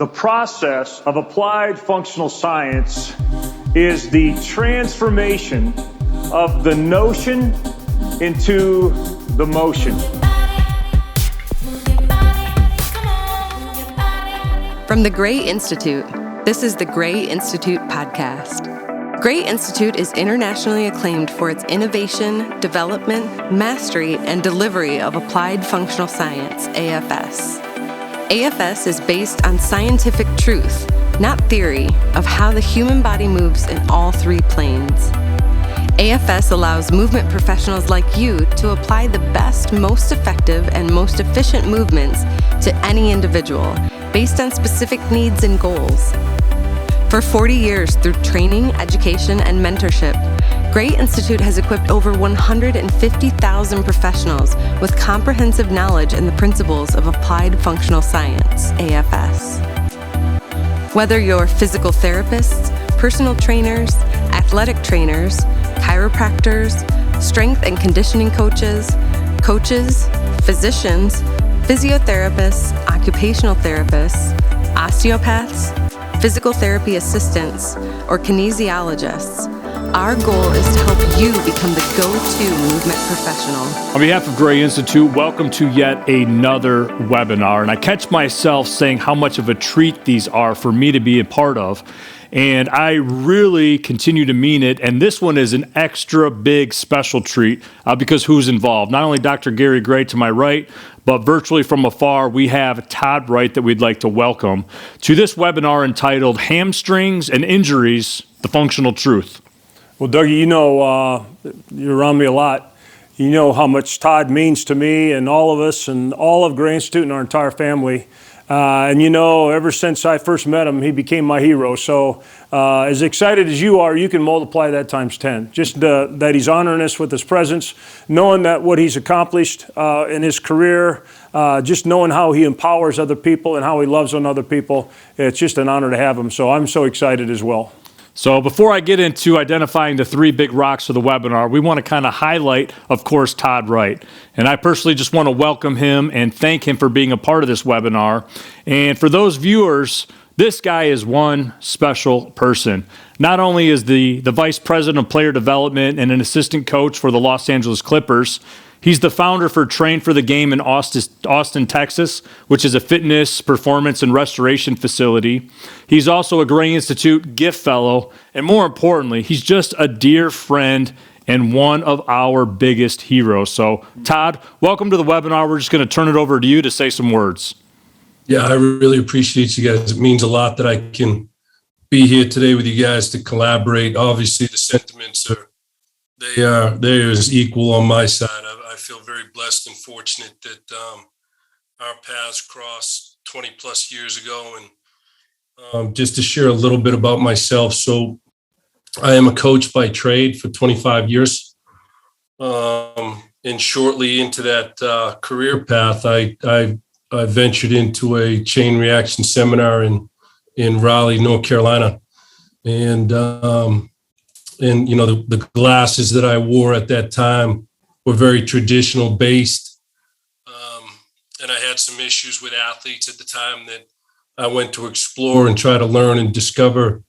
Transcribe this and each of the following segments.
The process of applied functional science is the transformation of the notion into the motion. From the Gray Institute, this is the Gray Institute podcast. Gray Institute is internationally acclaimed for its innovation, development, mastery, and delivery of applied functional science, AFS. AFS is based on scientific truth, not theory, of how the human body moves in all three planes. AFS allows movement professionals like you to apply the best, most effective, and most efficient movements to any individual based on specific needs and goals. For 40 years, through training, education, and mentorship, Gray Institute has equipped over 150,000 professionals with comprehensive knowledge in the principles of applied functional science, AFS. Whether you're physical therapists, personal trainers, athletic trainers, chiropractors, strength and conditioning coaches, physicians, physiotherapists, occupational therapists, osteopaths, physical therapy assistants, or kinesiologists, our goal is to help you become the go-to movement professional. On behalf of Gray Institute, welcome to yet another webinar. And I catch myself saying how much of a treat these are for me to be a part of. And I really continue to mean it. And this one is an extra big special treat because who's involved? Not only Dr. Gary Gray to my right, but virtually from afar, we have Todd Wright that we'd like to welcome to this webinar entitled Hamstrings and Injuries, the Functional Truth. Well, Dougie, you know, you're around me a lot. You know how much Todd means to me and all of us and all of Gray Institute and our entire family. And you know, ever since I first met him, he became my hero. So as excited as you are, you can multiply that times 10. Just that he's honoring us with his presence, knowing that what he's accomplished in his career, just knowing how he empowers other people and how he loves on other people. It's just an honor to have him. So I'm so excited as well. So before I get into identifying the three big rocks for the webinar, we want to kind of highlight, of course, Todd Wright. And I personally just want to welcome him and thank him for being a part of this webinar. And for those viewers, this guy is one special person. Not only is the Vice President of Player Development and an assistant coach for the Los Angeles Clippers, he's the founder for Train for the Game in Austin, Texas, which is a fitness, performance, and restoration facility. He's also a Gray Institute Gift Fellow, and more importantly, he's just a dear friend and one of our biggest heroes. So, Todd, welcome to the webinar. We're just going to turn it over to you to say some words. Yeah, I really appreciate you guys. It means a lot that I can be here today with you guys to collaborate. Obviously, the sentiments they're as equal on my side. I feel very blessed and fortunate that our paths crossed 20 plus years ago. And just to share a little bit about myself. So I am a coach by trade for 25 years. And shortly into that career path, I ventured into a chain reaction seminar in Raleigh, North Carolina. And you know, the glasses that I wore at that time were very traditional based. And I had some issues with athletes at the time that I went to explore and try to learn and discover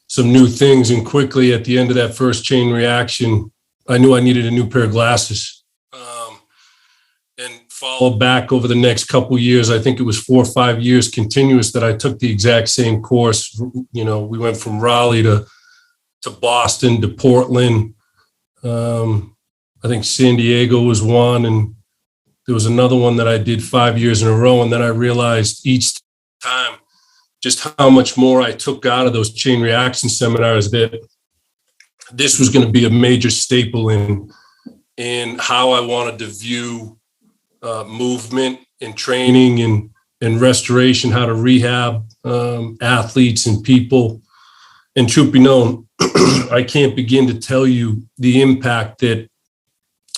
some new things. And quickly at the end of that first chain reaction, I knew I needed a new pair of glasses. And followed back over the next couple of years, I think it was 4 or 5 years continuous that I took the exact same course. You know, we went from Raleigh to Boston, to Portland. I think San Diego was one, and there was another one that I did 5 years in a row. And then I realized each time just how much more I took out of those chain reaction seminars, that this was going to be a major staple in how I wanted to view movement and training and restoration, how to rehab athletes and people. And truth be known, I can't begin to tell you the impact that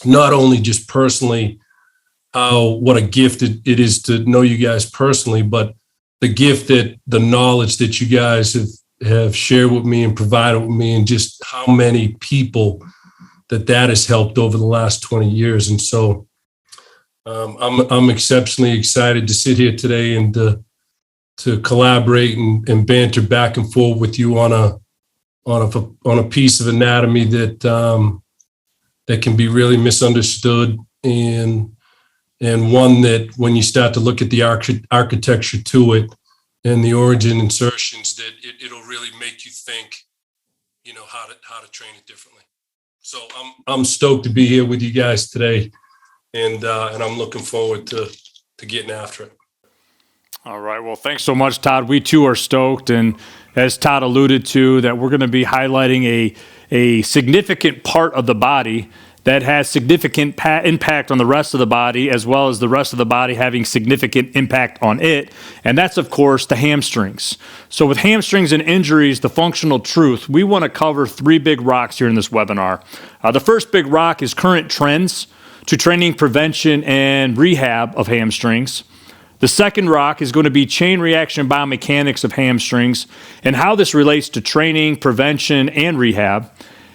not only just personally, what a gift it is to know you guys personally, but the gift that the knowledge that you guys have shared with me and provided with me, and just how many people that has helped over the last 20 years. And so I'm exceptionally excited to sit here today and to collaborate and banter back and forth with you on a piece of anatomy that can be really misunderstood, and one that when you start to look at the architecture to it and the origin insertions, that it'll really make you think, how to train it differently. So I'm stoked to be here with you guys today, and I'm looking forward to getting after it. All right. Well, thanks so much, Todd. We too are stoked. And as Todd alluded to, that we're going to be highlighting a significant part of the body that has significant impact on the rest of the body, as well as the rest of the body having significant impact on it. And that's, of course, the hamstrings. So with hamstrings and injuries, the functional truth, we want to cover 3 big rocks here in this webinar. The first big rock is current trends to training, prevention, and rehab of hamstrings. The second rock is going to be chain reaction biomechanics of hamstrings and how this relates to training, prevention, and rehab.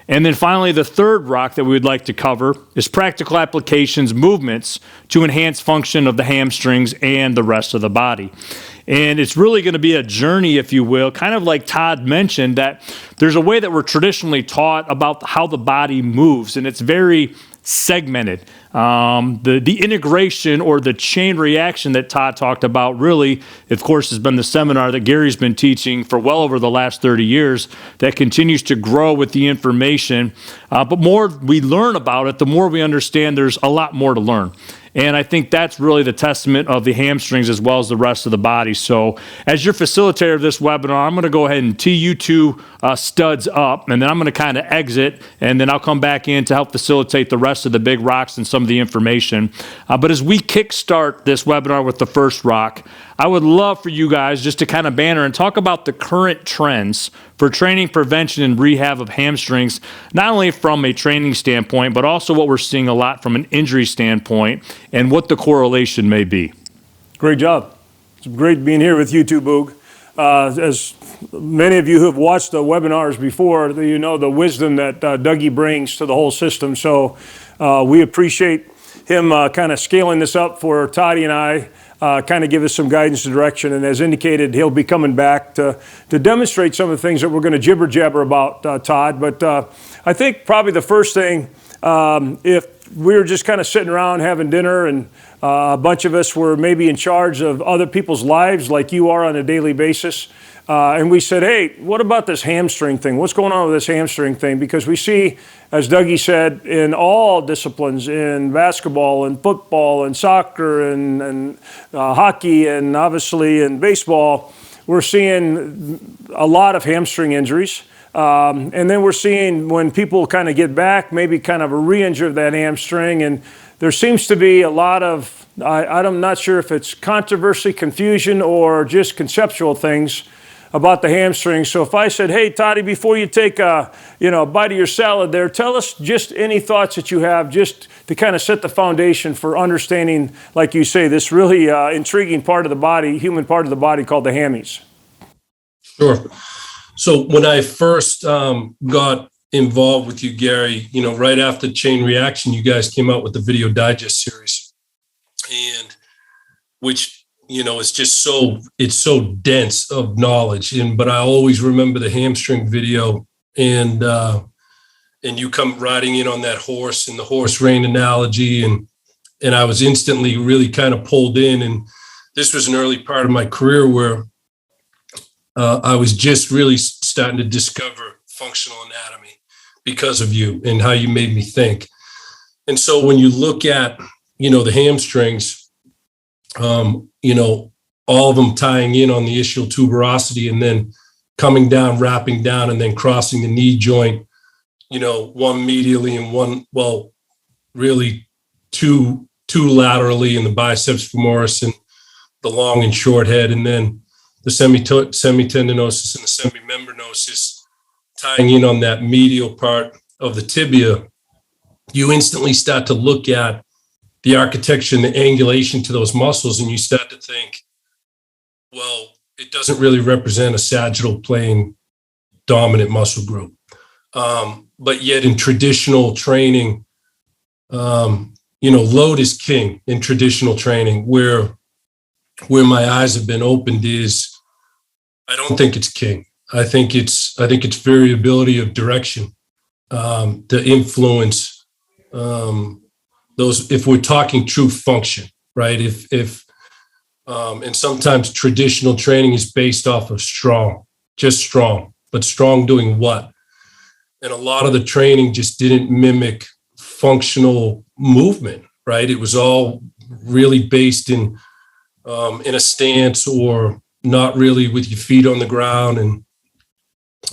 And then finally, the third rock that we would like to cover is practical applications, movements to enhance function of the hamstrings and the rest of the body. And it's really going to be a journey, if you will, kind of like Todd mentioned, that there's a way that we're traditionally taught about how the body moves, and it's very segmented. The integration or the chain reaction that Todd talked about really, of course, has been the seminar that Gary's been teaching for well over the last 30 years that continues to grow with the information. But more we learn about it, the more we understand there's a lot more to learn. And I think that's really the testament of the hamstrings as well as the rest of the body. So as your facilitator of this webinar, I'm going to go ahead and tee you two studs up, and then I'm going to kind of exit, and then I'll come back in to help facilitate the rest of the big rocks and some of the information. But as we kickstart this webinar with the first rock, I would love for you guys just to kind of banter and talk about the current trends for training, prevention, and rehab of hamstrings, not only from a training standpoint, but also what we're seeing a lot from an injury standpoint and what the correlation may be. Great job. It's great being here with you too, Boog. As many of you who have watched the webinars before, you know the wisdom that Dougie brings to the whole system. So we appreciate him kind of scaling this up for Toddy and I, kind of give us some guidance and direction. And as indicated, he'll be coming back to demonstrate some of the things that we're going to jibber jabber about, Todd. But I think probably the first thing, if we were just kind of sitting around having dinner and a bunch of us were maybe in charge of other people's lives like you are on a daily basis, and we said, hey, what about this hamstring thing? What's going on with this hamstring thing? Because we see, as Dougie said, in all disciplines, in basketball and football and soccer and hockey and obviously in baseball, we're seeing a lot of hamstring injuries. And then we're seeing when people kind of get back, maybe kind of a re-injure of that hamstring. And there seems to be a lot of, I'm not sure if it's controversy, confusion, or just conceptual things about the hamstrings. So if I said, hey, Toddy, before you take a bite of your salad there, tell us just any thoughts that you have just to kind of set the foundation for understanding, like you say, this really intriguing part of the body, human part of the body called the hammies. Sure. So when I first got involved with you, Gary, right after Chain Reaction, you guys came out with the Video Digest series, and which, it's just so dense of knowledge. But I always remember the hamstring video and you come riding in on that horse and the horse rein analogy. And I was instantly really kind of pulled in. And this was an early part of my career where I was just really starting to discover functional anatomy because of you and how you made me think. And so when you look at, the hamstrings, all of them tying in on the ischial tuberosity and then coming down, wrapping down, and then crossing the knee joint, one medially and one, really two laterally in the biceps femoris and the long and short head, and then the semitendinosus and the semimembranosus tying in on that medial part of the tibia. You instantly start to look at the architecture and the angulation to those muscles, and you start to think, well, it doesn't really represent a sagittal plane dominant muscle group. But yet in traditional training, load is king in traditional training. Where my eyes have been opened is I don't think it's king. I think it's variability of direction to influence those. If we're talking true function, right? And sometimes traditional training is based off of just strong, but strong doing what? And a lot of the training just didn't mimic functional movement, right? It was all really based in a stance or not really with your feet on the ground. And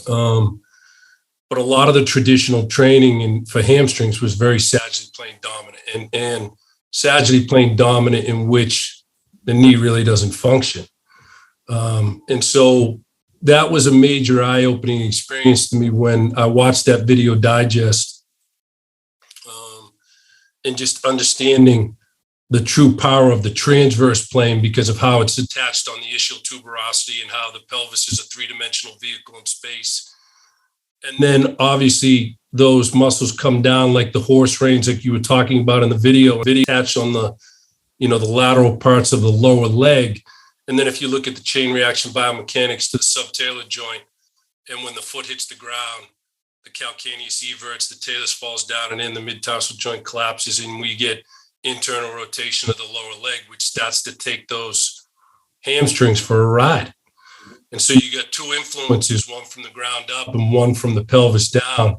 but a lot of the traditional training for hamstrings was very sagittally plane dominant and sagittally plane dominant in which the knee really doesn't function. And so that was a major eye-opening experience to me when I watched that video digest, and just understanding the true power of the transverse plane because of how it's attached on the ischial tuberosity and how the pelvis is a three-dimensional vehicle in space. And then obviously those muscles come down like the horse reins, like you were talking about in the video, attached on the lateral parts of the lower leg. And then if you look at the chain reaction biomechanics to the subtalar joint, and when the foot hits the ground, the calcaneus everts, the talus falls down, and then the mid-tarsal joint collapses, and we get internal rotation of the lower leg, which starts to take those hamstrings for a ride. And so you got two influences, one from the ground up and one from the pelvis down.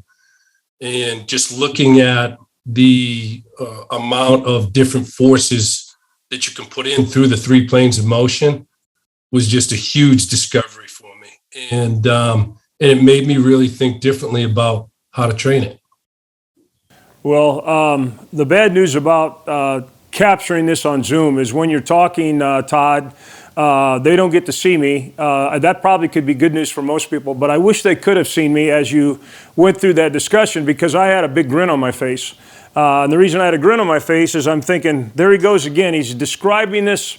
And just looking at the amount of different forces that you can put in through the three planes of motion was just a huge discovery for me. And it made me really think differently about how to train it. Well, the bad news about capturing this on Zoom is when you're talking, Todd, they don't get to see me. That probably could be good news for most people, but I wish they could have seen me as you went through that discussion, because I had a big grin on my face. And the reason I had a grin on my face is I'm thinking, there he goes again. He's describing this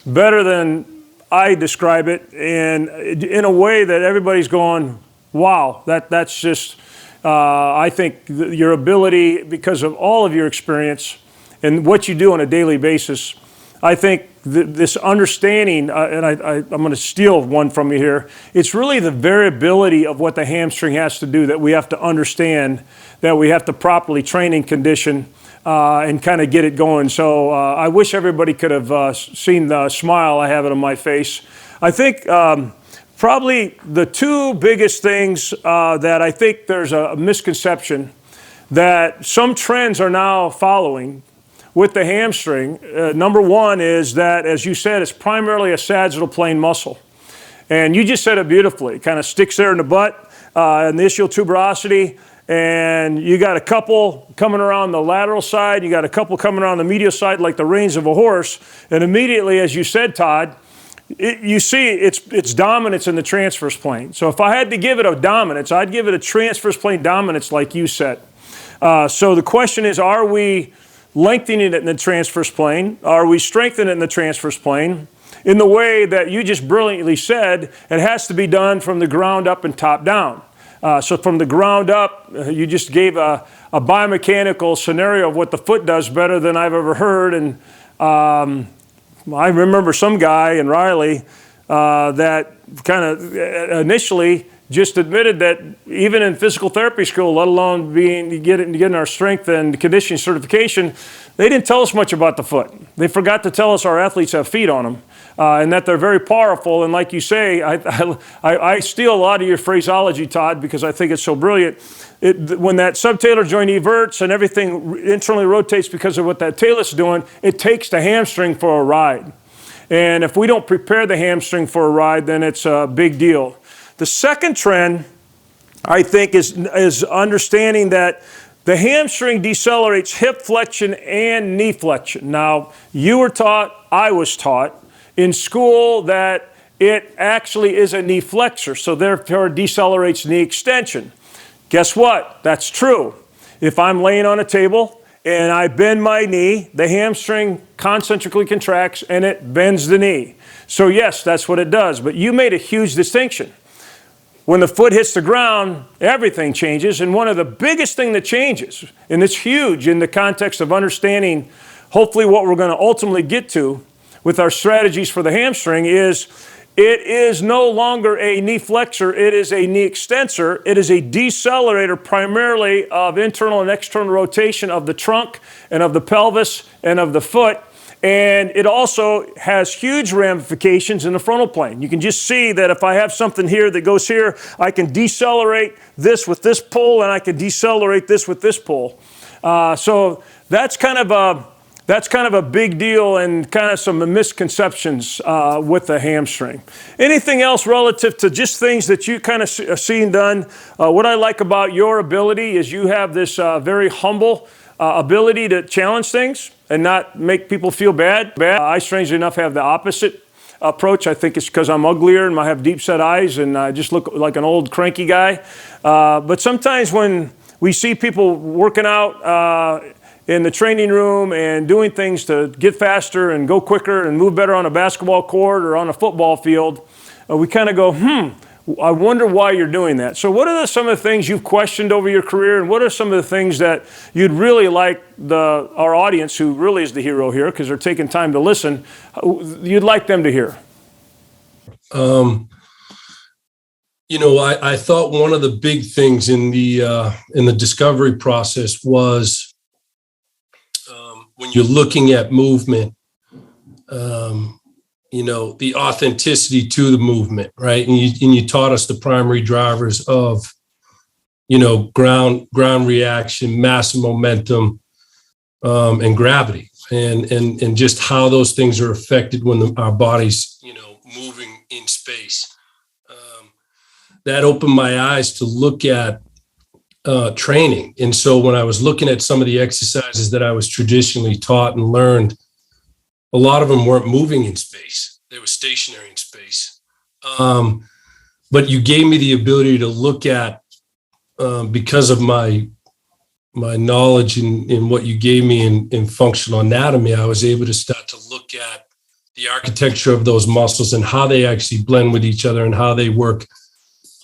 better than I describe it, and in a way that everybody's going, wow, that's just, I think your ability, because of all of your experience and what you do on a daily basis, I think this understanding, and I'm going to steal one from you here, it's really the variability of what the hamstring has to do that we have to understand, that we have to properly train and condition and kind of get it going. So I wish everybody could have seen the smile I have on my face. I think probably the two biggest things that I think there's a misconception that some trends are now following with the hamstring. Number one is that, as you said, it's primarily a sagittal plane muscle. And you just said it beautifully. It kind of sticks there in the butt and the ischial tuberosity. And you got a couple coming around the lateral side. You got a couple coming around the medial side like the reins of a horse. And immediately, as you said, Todd, you see its dominance in the transverse plane. So if I had to give it a dominance, I'd give it a transverse plane dominance like you said. So the question is, are we lengthening it in the transverse plane? Are we strengthening it in the transverse plane? In the way that you just brilliantly said, it has to be done from the ground up and top down. So from the ground up, you just gave a biomechanical scenario of what the foot does better than I've ever heard. And I remember some guy in Riley that kind of initially just admitted that even in physical therapy school, let alone getting our strength and conditioning certification, they didn't tell us much about the foot. They forgot to tell us our athletes have feet on them and that they're very powerful. And like you say, I steal a lot of your phraseology, Todd, because I think it's so brilliant. When that subtalar joint everts and everything internally rotates because of what that talus is doing, it takes the hamstring for a ride. And if we don't prepare the hamstring for a ride, then it's a big deal. The second trend, I think, is understanding that the hamstring decelerates hip flexion and knee flexion. Now, you were taught, I was taught in school that it actually is a knee flexor, so therefore decelerates knee extension. Guess what? That's true. If I'm laying on a table and I bend my knee, the hamstring concentrically contracts and it bends the knee. So yes, that's what it does. But you made a huge distinction. When the foot hits the ground, everything changes. And one of the biggest things that changes, and it's huge in the context of understanding hopefully what we're going to ultimately get to with our strategies for the hamstring, is It is no longer a knee flexor, it is a knee extensor. It is a decelerator primarily of internal and external rotation of the trunk and of the pelvis and of the foot. And it also has huge ramifications in the frontal plane. You can just see that if I have something here that goes here, I can decelerate this with this pull, and I can decelerate this with this pull. So that's kind of a big deal and kind of some misconceptions with the hamstring. Anything else relative to just things that you kind of seen done? What I like about your ability is you have this very humble ability to challenge things and not make people feel bad. I, strangely enough, have the opposite approach. I think it's because I'm uglier and I have deep set eyes and I just look like an old cranky guy. But sometimes when we see people working out in the training room and doing things to get faster and go quicker and move better on a basketball court or on a football field, we kind of go, I wonder why you're doing that. So what are some of the things you've questioned over your career, and what are some of the things that you'd really like our audience, who really is the hero here because they're taking time to listen, you'd like them to hear? I thought one of the big things in the discovery process was when you're looking at movement, the authenticity to the movement, right? And you taught us the primary drivers of, ground reaction, mass and momentum, and gravity, and just how those things are affected when our body's, moving in space. That opened my eyes to look at training. And so when I was looking at some of the exercises that I was traditionally taught and learned, a lot of them weren't moving in space. They were stationary in space. But you gave me the ability to look at, because of my knowledge in what you gave me in functional anatomy, I was able to start to look at the architecture of those muscles and how they actually blend with each other and how they work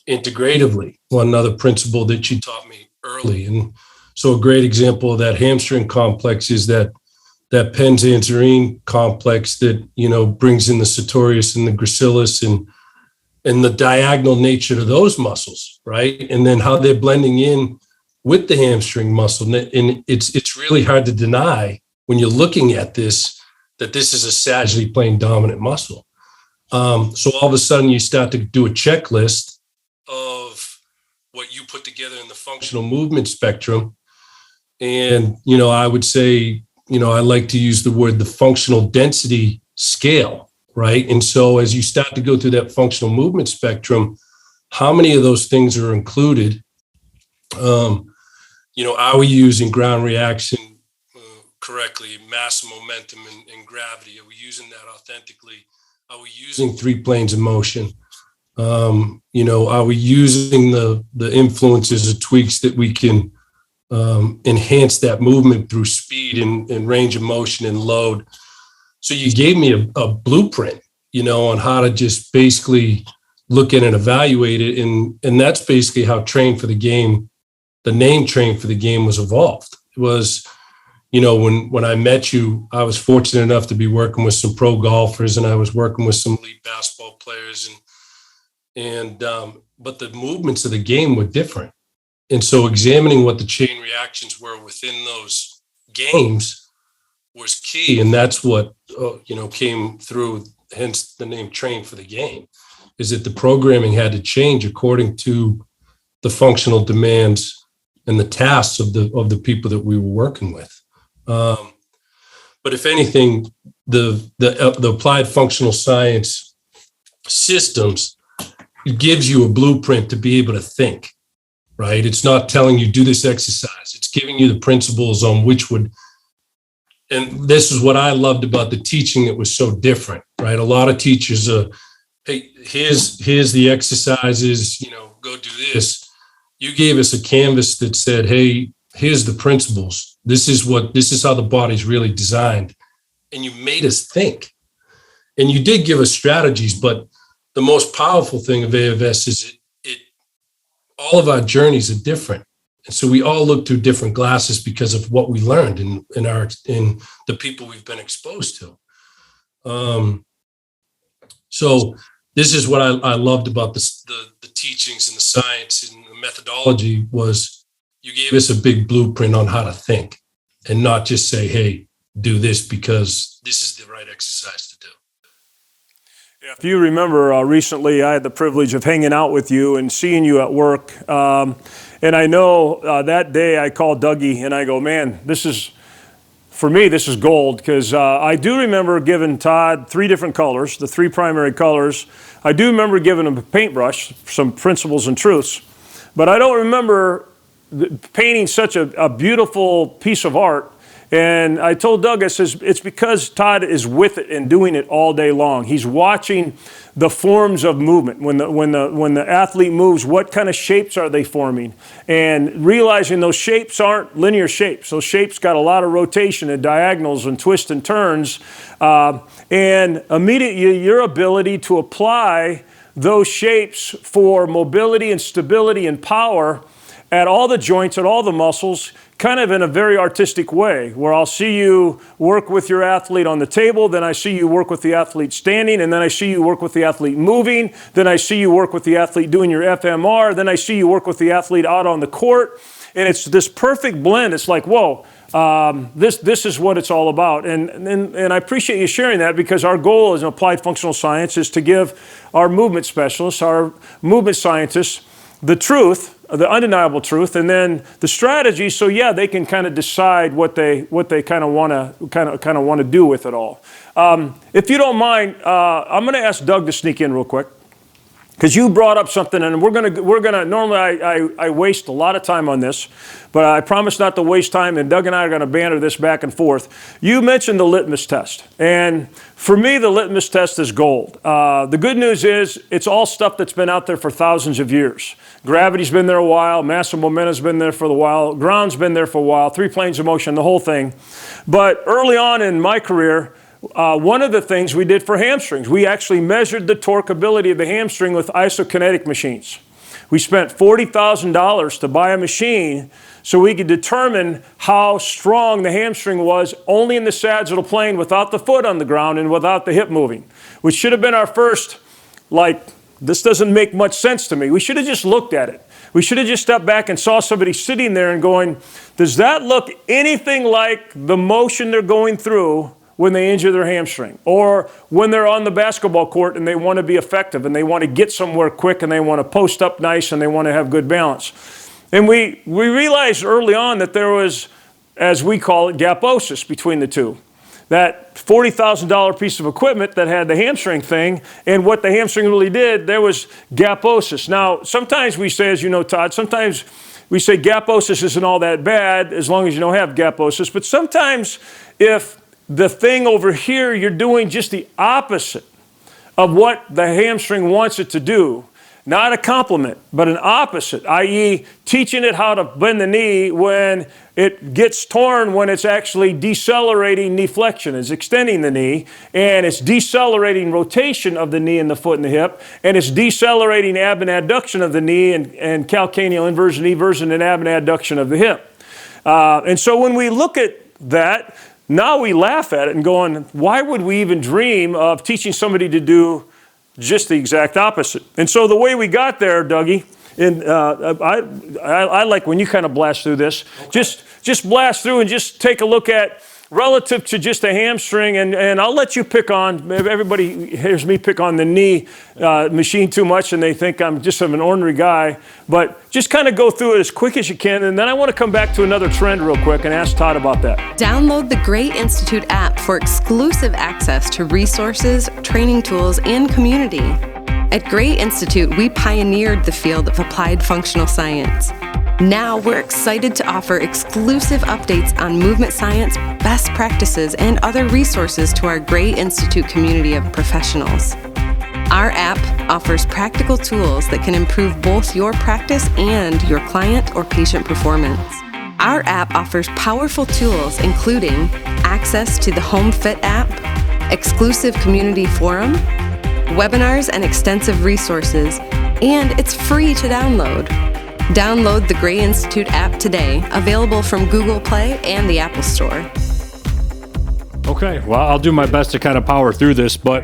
integratively. One other principle that you taught me early. And so a great example of that hamstring complex is that penzanserine complex that, brings in the sartorius and the gracilis and the diagonal nature to those muscles, right? And then how they're blending in with the hamstring muscle. And it's really hard to deny when you're looking at this, that this is a sagittally plane dominant muscle. So all of a sudden you start to do a checklist of what you put together in the functional movement spectrum. And, I would say, I like to use the word the functional density scale, right? And so as you start to go through that functional movement spectrum, how many of those things are included? Are we using ground reaction correctly, mass and momentum and gravity? Are we using that authentically? Are we using three planes of motion? Are we using the influences or tweaks that we can enhance that movement through speed and range of motion and load? So you gave me a blueprint, on how to just basically look at and evaluate it. And that's basically how Train for the Game, the name Train for the Game, was evolved. It was, when I met you, I was fortunate enough to be working with some pro golfers and I was working with some elite basketball players but the movements of the game were different. And so examining what the chain reactions were within those games was key. And that's what, came through, hence the name Train for the Game, is that the programming had to change according to the functional demands and the tasks of the people that we were working with. But if anything, the applied functional science systems, it gives you a blueprint to be able to think. Right? It's not telling you do this exercise. It's giving you the principles on which would, and this is what I loved about the teaching that was so different, right? A lot of teachers hey, here's the exercises, go do this. You gave us a canvas that said, hey, here's the principles. This is how the body's really designed. And you made us think. And you did give us strategies, but the most powerful thing of AFS is all of our journeys are different. And so we all look through different glasses because of what we learned in the people we've been exposed to. So this is what I loved about the teachings and the science and the methodology was you gave us a big blueprint on how to think and not just say, hey, do this because this is the right exercise to do. If you remember, recently I had the privilege of hanging out with you and seeing you at work. And I know that day I called Dougie and I go, man, for me, this is gold, because I do remember giving Todd 3 different colors, the 3 primary colors. I do remember giving him a paintbrush, some principles and truths. But I don't remember painting such a beautiful piece of art. And I told Doug, I says, it's because Todd is with it and doing it all day long. He's watching the forms of movement. When the athlete moves, what kind of shapes are they forming? And realizing those shapes aren't linear shapes. Those shapes got a lot of rotation and diagonals and twists and turns. And immediately your ability to apply those shapes for mobility and stability and power at all the joints, at all the muscles, kind of in a very artistic way, where I'll see you work with your athlete on the table, then I see you work with the athlete standing, and then I see you work with the athlete moving, then I see you work with the athlete doing your FMR, then I see you work with the athlete out on the court, and it's this perfect blend. It's like, whoa, this is what it's all about. And I appreciate you sharing that, because our goal as an applied functional science is to give our movement specialists, our movement scientists, the truth, the undeniable truth, and then the strategy. So yeah, they can kind of decide what they kind of want to do with it all. If you don't mind, I'm going to ask Doug to sneak in real quick, because you brought up something, and we're gonna. Normally, I waste a lot of time on this, but I promise not to waste time. And Doug and I are going to banter this back and forth. You mentioned the litmus test, and for me, the litmus test is gold. The good news is it's all stuff that's been out there for thousands of years. Gravity's been there a while. Mass and momentum's been there for a while. Ground's been there for a while. 3 planes of motion, the whole thing. But early on in my career, one of the things we did for hamstrings, we actually measured the torque ability of the hamstring with isokinetic machines. We spent $40,000 to buy a machine so we could determine how strong the hamstring was only in the sagittal plane, without the foot on the ground and without the hip moving, which should have been our first, this doesn't make much sense to me. We should have just looked at it. We should have just stepped back and saw somebody sitting there and going, does that look anything like the motion they're going through when they injure their hamstring, or when they're on the basketball court and they want to be effective and they want to get somewhere quick and they want to post up nice and they want to have good balance? And we realized early on that there was, as we call it, gaposis between the two. That $40,000 piece of equipment that had the hamstring thing and what the hamstring really did, there was gaposis. Now, sometimes we say, as you know, Todd, sometimes we say gaposis isn't all that bad as long as you don't have gaposis. But sometimes if the thing over here, you're doing just the opposite of what the hamstring wants it to do, not a complement, but an opposite, i.e. teaching it how to bend the knee when it gets torn, when it's actually decelerating knee flexion, it's extending the knee, and it's decelerating rotation of the knee and the foot and the hip, and it's decelerating ab and adduction of the knee and calcaneal inversion, eversion, and ab and adduction of the hip. And so when we look at that, now we laugh at it and going, why would we even dream of teaching somebody to do just the exact opposite? And so the way we got there, Dougie, and I like when you kind of blast through this. Okay. Just blast through and just take a look at relative to just a hamstring, and I'll let you pick on. Everybody hears me pick on the knee machine too much, and they think I'm just an ordinary guy. But just kind of go through it as quick as you can, and then I want to come back to another trend real quick and ask Todd about that. Download the Gray Institute app for exclusive access to resources, training tools, and community. At Gray Institute, we pioneered the field of applied functional science. Now we're excited to offer exclusive updates on movement science, best practices, and other resources to our Gray Institute community of professionals. Our app offers practical tools that can improve both your practice and your client or patient performance. Our app offers powerful tools including access to the Home Fit app, exclusive community forum, webinars and extensive resources, and it's free to download. Download the Gray Institute app today, available from Google Play and the Apple Store. Okay, well, I'll do my best to kind of power through this, but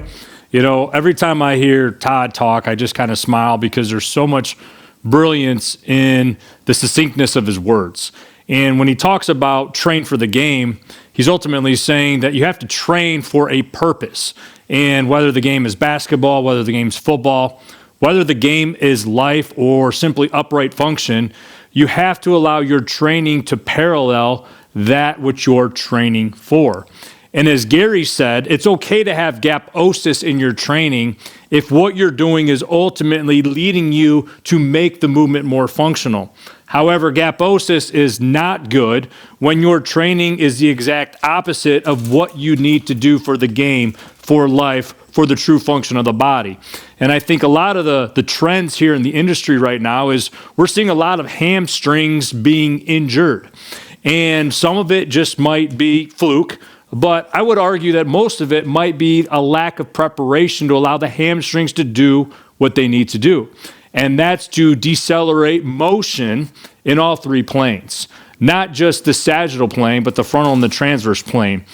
Every time I hear Todd talk, I just kind of smile because there's so much brilliance in the succinctness of his words. And when he talks about train for the game, he's ultimately saying that you have to train for a purpose. And whether the game is basketball, whether the game's football, whether the game is life or simply upright function, you have to allow your training to parallel that which you're training for. And as Gary said, it's okay to have gaposis in your training if what you're doing is ultimately leading you to make the movement more functional. However, gaposis is not good when your training is the exact opposite of what you need to do for the game, for life, for the true function of the body. And I think a lot of the trends here in the industry right now is we're seeing a lot of hamstrings being injured. And some of it just might be fluke, but I would argue that most of it might be a lack of preparation to allow the hamstrings to do what they need to do. And that's to decelerate motion in all three planes, not just the sagittal plane, but the frontal and the transverse plane.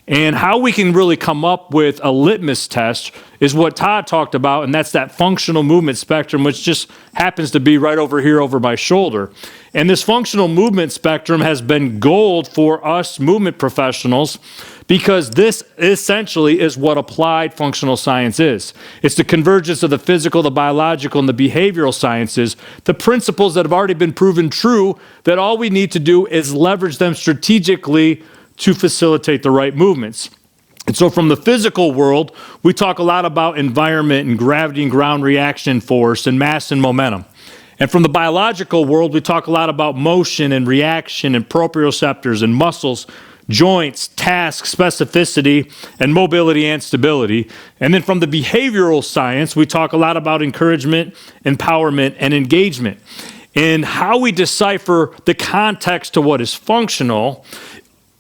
And how we can really come up with a litmus test is what Todd talked about, and that's that functional movement spectrum, which just happens to be right over here over my shoulder. And this functional movement spectrum has been gold for us movement professionals because this essentially is what applied functional science is. It's the convergence of the physical, the biological, and the behavioral sciences, the principles that have already been proven true, that all we need to do is leverage them strategically to facilitate the right movements. And so from the physical world, we talk a lot about environment and gravity and ground reaction force and mass and momentum. And from the biological world, we talk a lot about motion and reaction and proprioceptors and muscles, joints, task, specificity, and mobility and stability. And then from the behavioral science, we talk a lot about encouragement, empowerment, and engagement. And how we decipher the context to what is functional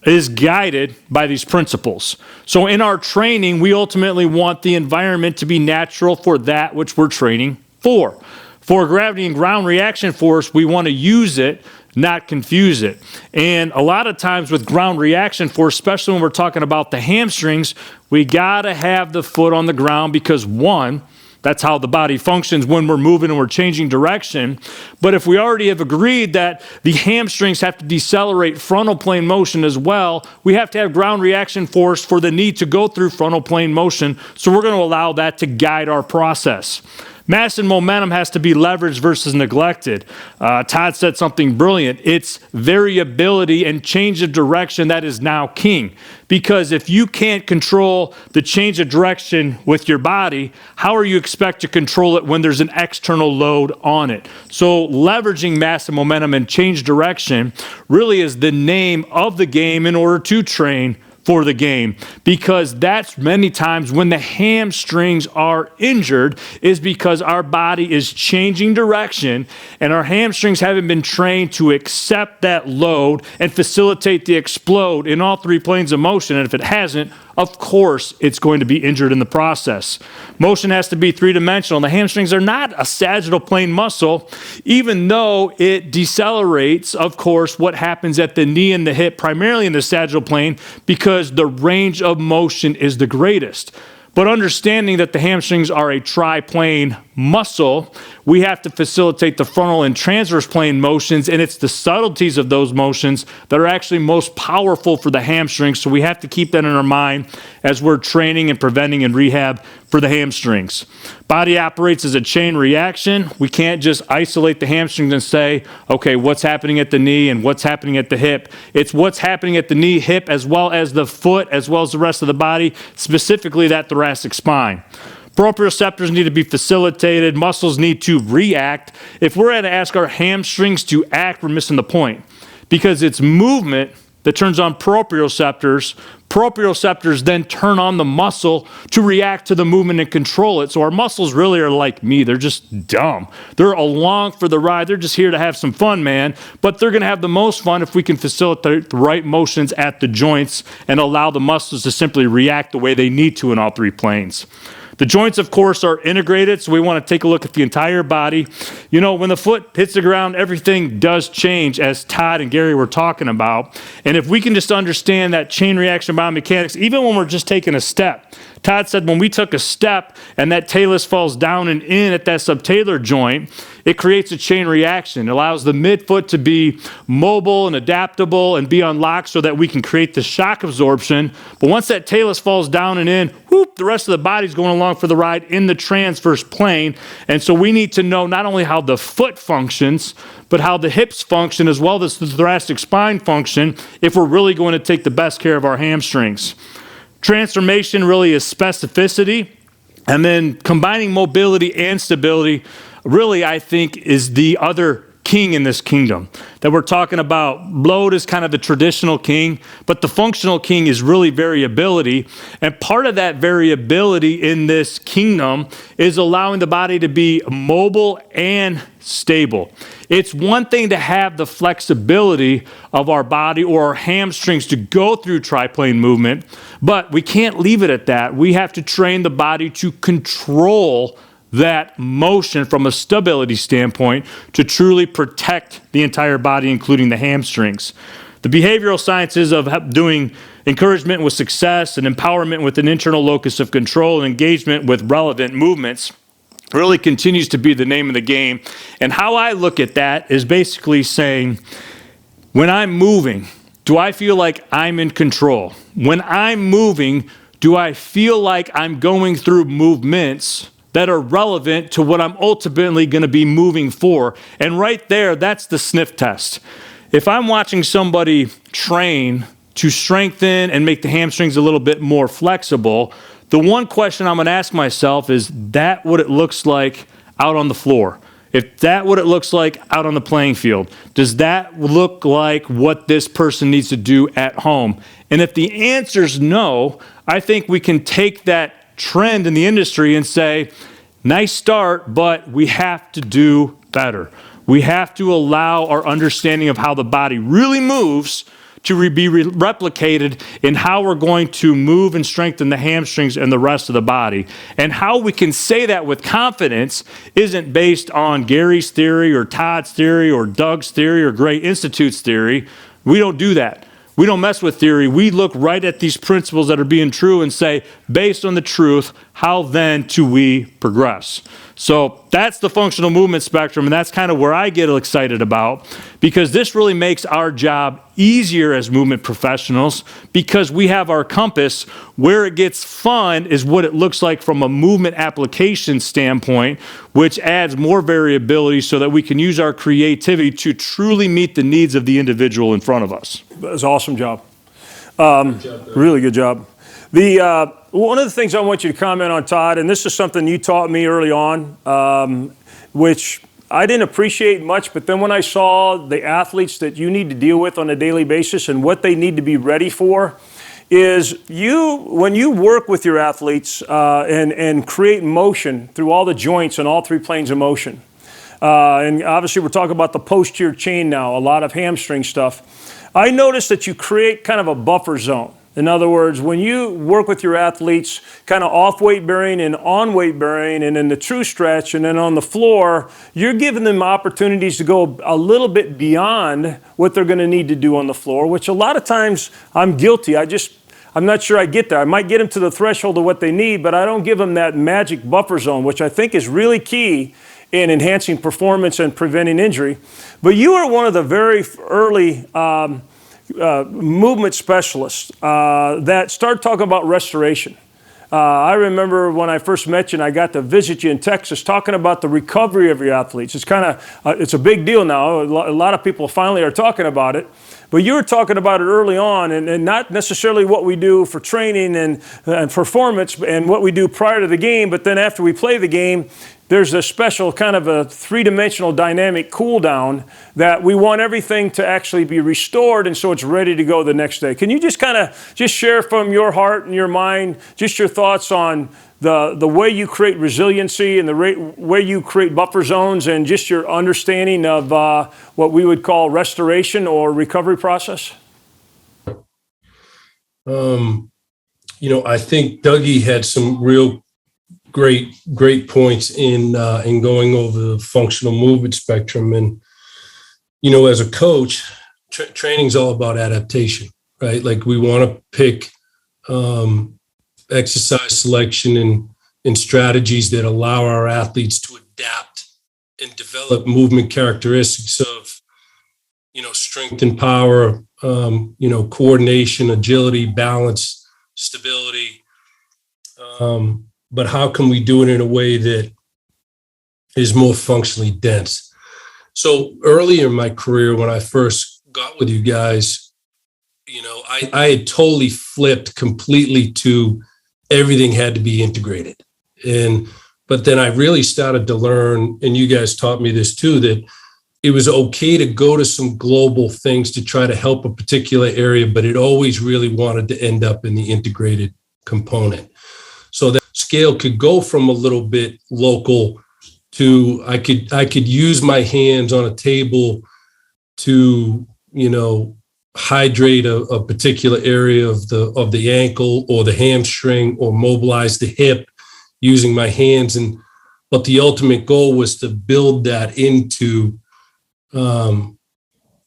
is guided by these principles. So in our training, we ultimately want the environment to be natural for that which we're training for. For gravity and ground reaction force, we want to use it, not confuse it. And a lot of times with ground reaction force, especially when we're talking about the hamstrings, we got to have the foot on the ground because one, that's how the body functions when we're moving and we're changing direction. But if we already have agreed that the hamstrings have to decelerate frontal plane motion as well, we have to have ground reaction force for the need to go through frontal plane motion. So we're going to allow that to guide our process. Mass and momentum has to be leveraged versus neglected. Todd said something brilliant. It's variability and change of direction that is now king. Because if you can't control the change of direction with your body, how are you expect to control it when there's an external load on it? So leveraging mass and momentum and change direction really is the name of the game in order to train for the game, because that's many times when the hamstrings are injured is because our body is changing direction and our hamstrings haven't been trained to accept that load and facilitate the explode in all three planes of motion. And if it hasn't, of course, it's going to be injured in the process. Motion has to be three-dimensional. The hamstrings are not a sagittal plane muscle, even though it decelerates, of course, what happens at the knee and the hip, primarily in the sagittal plane, because the range of motion is the greatest. But understanding that the hamstrings are a triplane muscle, we have to facilitate the frontal and transverse plane motions, and it's the subtleties of those motions that are actually most powerful for the hamstrings. So we have to keep that in our mind as we're training and preventing and rehab for the hamstrings. Body operates as a chain reaction. We can't just isolate the hamstrings and say, okay, what's happening at the knee and what's happening at the hip. It's what's happening at the knee, hip, as well as the foot, as well as the rest of the body, specifically that thoracic spine. Proprioceptors need to be facilitated. Muscles need to react. If we're going to ask our hamstrings to act, we're missing the point, because it's movement that turns on proprioceptors. Proprioceptors then turn on the muscle to react to the movement and control it. So our muscles really are like me. They're just dumb. They're along for the ride. They're just here to have some fun, man. But they're going to have the most fun if we can facilitate the right motions at the joints and allow the muscles to simply react the way they need to in all three planes. The joints, of course, are integrated, so we want to take a look at the entire body. You know, when the foot hits the ground, everything does change, as Todd and Gary were talking about. And if we can just understand that chain reaction biomechanics, even when we're just taking a step, Todd said when we took a step and that talus falls down and in at that subtalar joint, it creates a chain reaction. It allows the midfoot to be mobile and adaptable and be unlocked so that we can create the shock absorption. But once that talus falls down and in, whoop, the rest of the body's going along for the ride in the transverse plane. And so we need to know not only how the foot functions, but how the hips function as well as the thoracic spine function if we're really going to take the best care of our hamstrings. Transformation really is specificity, and then combining mobility and stability really, I think, is the other king in this kingdom that we're talking about. Load is kind of the traditional king, but the functional king is really variability. And part of that variability in this kingdom is allowing the body to be mobile and stable. It's one thing to have the flexibility of our body or our hamstrings to go through triplane movement, but we can't leave it at that. We have to train the body to control that motion from a stability standpoint to truly protect the entire body, including the hamstrings. The behavioral sciences of doing encouragement with success and empowerment with an internal locus of control and engagement with relevant movements really continues to be the name of the game. And how I look at that is basically saying, when I'm moving, do I feel like I'm in control? When I'm moving, do I feel like I'm going through movements that are relevant to what I'm ultimately going to be moving for? And right there, that's the sniff test. If I'm watching somebody train to strengthen and make the hamstrings a little bit more flexible, the one question I'm going to ask myself is that what it looks like out on the floor? If that what it looks like out on the playing field, does that look like what this person needs to do at home? And if the answer's no, I think we can take that trend in the industry and say, nice start, but we have to do better. We have to allow our understanding of how the body really moves to be replicated in how we're going to move and strengthen the hamstrings and the rest of the body. And how we can say that with confidence isn't based on Gary's theory or Todd's theory or Doug's theory or Gray Institute's theory. We don't do that. We don't mess with theory. We look right at these principles that are being true and say, based on the truth, how then do we progress? So that's the functional movement spectrum, and that's kind of where I get excited about, because this really makes our job easier as movement professionals because we have our compass. Where it gets fun is what it looks like from a movement application standpoint, which adds more variability so that we can use our creativity to truly meet the needs of the individual in front of us. That was an awesome job. Really good job. One of the things I want you to comment on, Todd, and this is something you taught me early on, which I didn't appreciate much, but then when I saw the athletes that you need to deal with on a daily basis and what they need to be ready for, is when you work with your athletes and create motion through all the joints and all three planes of motion, and obviously we're talking about the posterior chain now, a lot of hamstring stuff, I noticed that you create kind of a buffer zone. In other words, when you work with your athletes, kind of off weight bearing and on weight bearing and in the true stretch and then on the floor, you're giving them opportunities to go a little bit beyond what they're going to need to do on the floor, which a lot of times I'm guilty. I'm not sure I get there. I might get them to the threshold of what they need, but I don't give them that magic buffer zone, which I think is really key in enhancing performance and preventing injury. But you are one of the very early movement specialists that start talking about restoration. I remember when I first met you and I got to visit you in Texas talking about the recovery of your athletes. It's a big deal now. A lot of people finally are talking about it. But you were talking about it early on, and not necessarily what we do for training and performance and what we do prior to the game, but then after we play the game, there's a special kind of a three-dimensional dynamic cool down that we want everything to actually be restored and so it's ready to go the next day. Can you just kind of share from your heart and your mind just your thoughts on the way you create resiliency and the way you create buffer zones and just your understanding of what we would call restoration or recovery process? I think Dougie had some real great points in going over the functional movement spectrum. And, as a coach, training's all about adaptation, right? Like we want to pick exercise selection and strategies that allow our athletes to adapt and develop movement characteristics of, strength and power, coordination, agility, balance, stability. But how can we do it in a way that is more functionally dense? So earlier in my career, when I first got with you guys, I had totally flipped completely to everything had to be integrated. But then I really started to learn, and you guys taught me this too, that it was okay to go to some global things to try to help a particular area, but it always really wanted to end up in the integrated component. So that scale could go from a little bit local to I could use my hands on a table to, hydrate a particular area of the ankle or the hamstring, or mobilize the hip using my hands. But the ultimate goal was to build that into the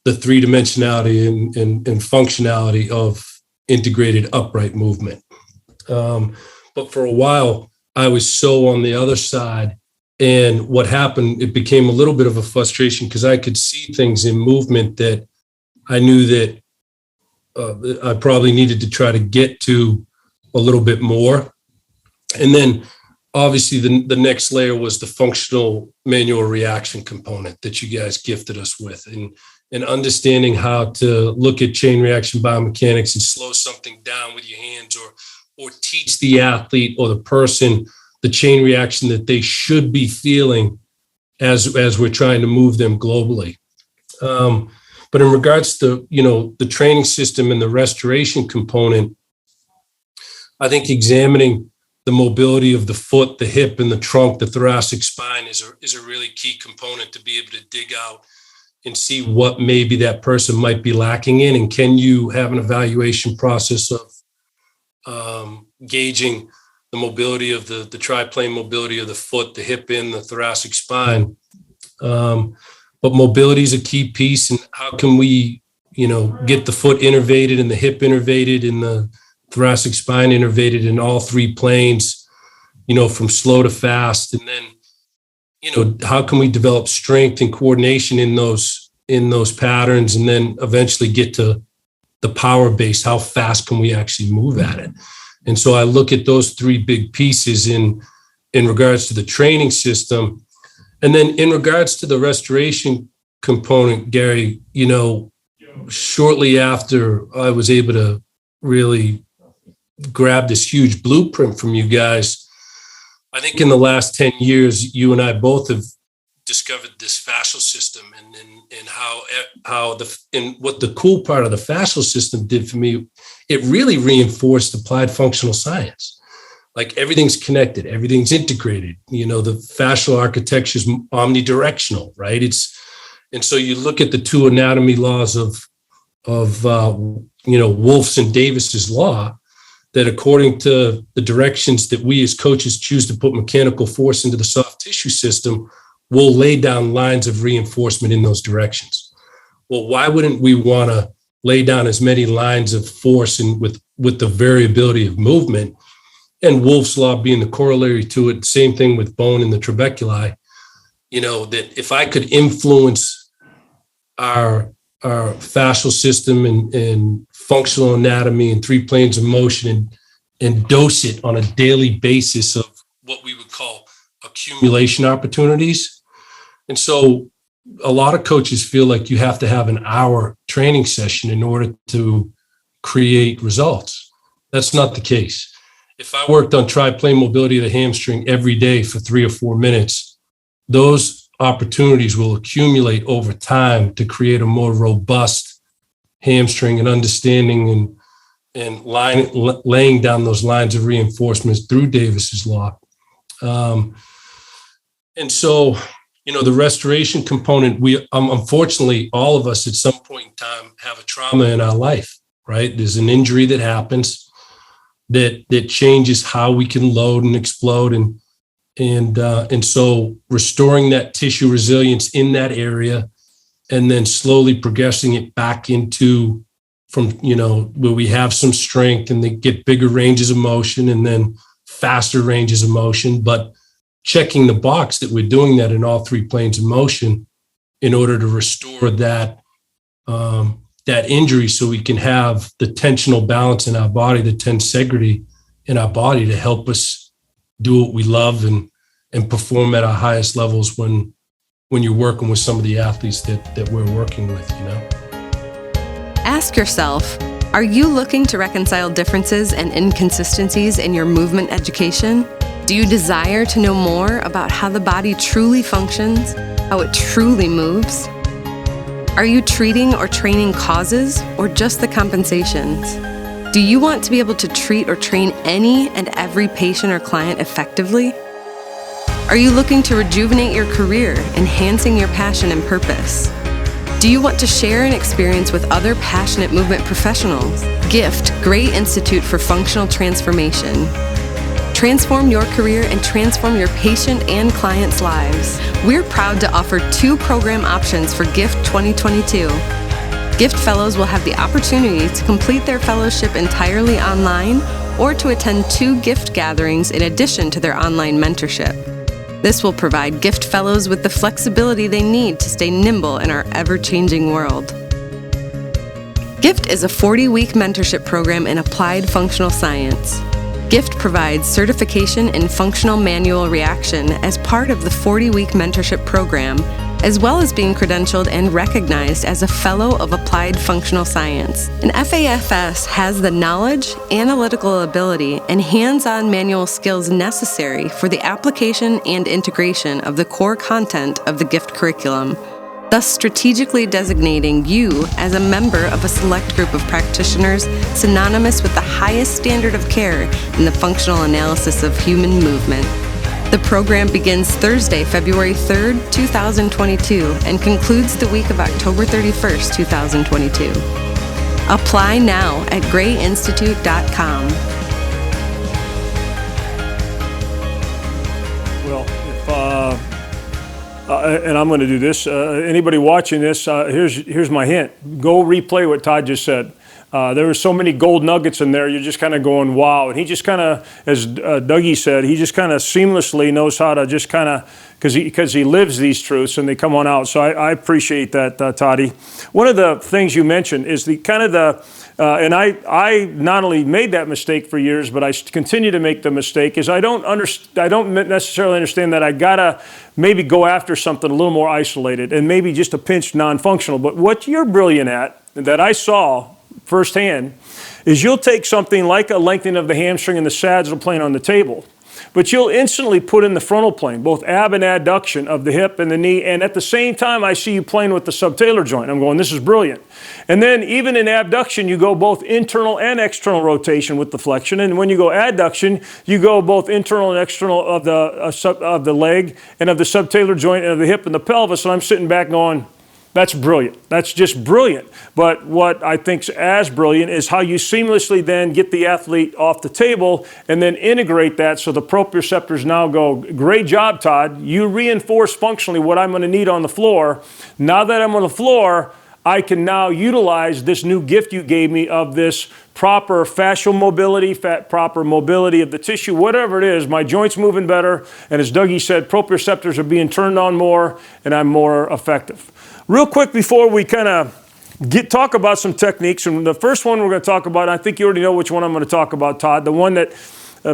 three-dimensionality and functionality of integrated upright movement. But for a while, I was so on the other side. And what happened, it became a little bit of a frustration because I could see things in movement that I knew that I probably needed to try to get to a little bit more. And then obviously the next layer was the functional manual reaction component that you guys gifted us with, and understanding how to look at chain reaction biomechanics and slow something down with your hands, or teach the athlete or the person the chain reaction that they should be feeling as we're trying to move them globally. But in regards to, the training system and the restoration component, I think examining the mobility of the foot, the hip, and the trunk, the thoracic spine is a really key component to be able to dig out and see what maybe that person might be lacking in. And can you have an evaluation process of gauging the mobility of the triplane mobility of the foot, the hip, and the thoracic spine. But mobility is a key piece. And how can we, get the foot innervated and the hip innervated and the thoracic spine innervated in all three planes, from slow to fast. And then, how can we develop strength and coordination in those patterns, and then eventually get to the power base? How fast can we actually move at it? And so I look at those three big pieces in regards to the training system. And then in regards to the restoration component, Gary, shortly after I was able to really grab this huge blueprint from you guys, I think in the last 10 years, you and I both have discovered this fascial system, and what the cool part of the fascial system did for me, it really reinforced applied functional science. Like everything's connected, everything's integrated. The fascial architecture is omnidirectional, right? And so you look at the two anatomy laws of Wolff's and Davis's law, that according to the directions that we as coaches choose to put mechanical force into the soft tissue system, we'll lay down lines of reinforcement in those directions. Well, why wouldn't we want to lay down as many lines of force and with the variability of movement? And Wolff's law being the corollary to it, same thing with bone in the trabeculi, that if I could influence our fascial system and functional anatomy and three planes of motion and dose it on a daily basis of what we would call accumulation opportunities. And so a lot of coaches feel like you have to have an hour training session in order to create results. That's not the case. If I worked on triplane mobility of the hamstring every day for 3 or 4 minutes, those opportunities will accumulate over time to create a more robust hamstring, and understanding and laying down those lines of reinforcements through Davis's law. And so, the restoration component, we unfortunately, all of us at some point in time have a trauma in our life, right? There's an injury that happens that changes how we can load and explode, and so restoring that tissue resilience in that area, and then slowly progressing it back into from, where we have some strength and they get bigger ranges of motion and then faster ranges of motion, but checking the box that we're doing that in all three planes of motion in order to restore that injury so we can have the tensional balance in our body, the tensegrity in our body to help us do what we love and perform at our highest levels when you're working with some of the athletes that we're working with, Ask yourself, are you looking to reconcile differences and inconsistencies in your movement education? Do you desire to know more about how the body truly functions, how it truly moves? Are you treating or training causes or just the compensations? Do you want to be able to treat or train any and every patient or client effectively? Are you looking to rejuvenate your career, enhancing your passion and purpose? Do you want to share an experience with other passionate movement professionals? Gift Gray Institute for Functional Transformation. Transform your career and transform your patient and clients' lives. We're proud to offer 2 program options for GIFT 2022. GIFT Fellows will have the opportunity to complete their fellowship entirely online or to attend 2 GIFT gatherings in addition to their online mentorship. This will provide GIFT Fellows with the flexibility they need to stay nimble in our ever-changing world. GIFT is a 40-week mentorship program in applied functional science. GIFT provides certification in functional manual reaction as part of the 40-week mentorship program, as well as being credentialed and recognized as a Fellow of Applied Functional Science. And FAFS has the knowledge, analytical ability, and hands-on manual skills necessary for the application and integration of the core content of the GIFT curriculum, thus strategically designating you as a member of a select group of practitioners synonymous with the highest standard of care in the functional analysis of human movement. The program begins Thursday, February 3rd, 2022, and concludes the week of October 31st, 2022. Apply now at grayinstitute.com. Well, and I'm going to do this. Anybody watching this, here's my hint. Go replay what Todd just said. There were so many gold nuggets in there, you're just kind of going, wow. And he just kind of, as Dougie said, he just kind of seamlessly knows how to just kind of, because he lives these truths and they come on out. So I appreciate that, Toddy. One of the things you mentioned is the kind of the, and I not only made that mistake for years, but I continue to make the mistake, is I don't necessarily understand that I gotta maybe go after something a little more isolated and maybe just a pinch non-functional. But what you're brilliant at, that I saw firsthand, is you'll take something like a lengthening of the hamstring and the sagittal plane on the table, but you'll instantly put in the frontal plane, both ab and adduction of the hip and the knee, and at the same time I see you playing with the subtalar joint. I'm going, this is brilliant. And then even in abduction, you go both internal and external rotation with the flexion, and when you go adduction, you go both internal and external of the leg and of the subtalar joint and of the hip and the pelvis, and I'm sitting back going, that's brilliant. That's just brilliant. But what I think's as brilliant is how you seamlessly then get the athlete off the table and then integrate that so the proprioceptors now go, great job, Todd. You reinforce functionally what I'm going to need on the floor. Now that I'm on the floor, I can now utilize this new gift you gave me of this proper fascial mobility, proper mobility of the tissue, whatever it is. My joint's moving better. And as Dougie said, proprioceptors are being turned on more and I'm more effective. Real quick before we kind of talk about some techniques, and the first one we're going to talk about, I think you already know which one I'm going to talk about, Todd, the one that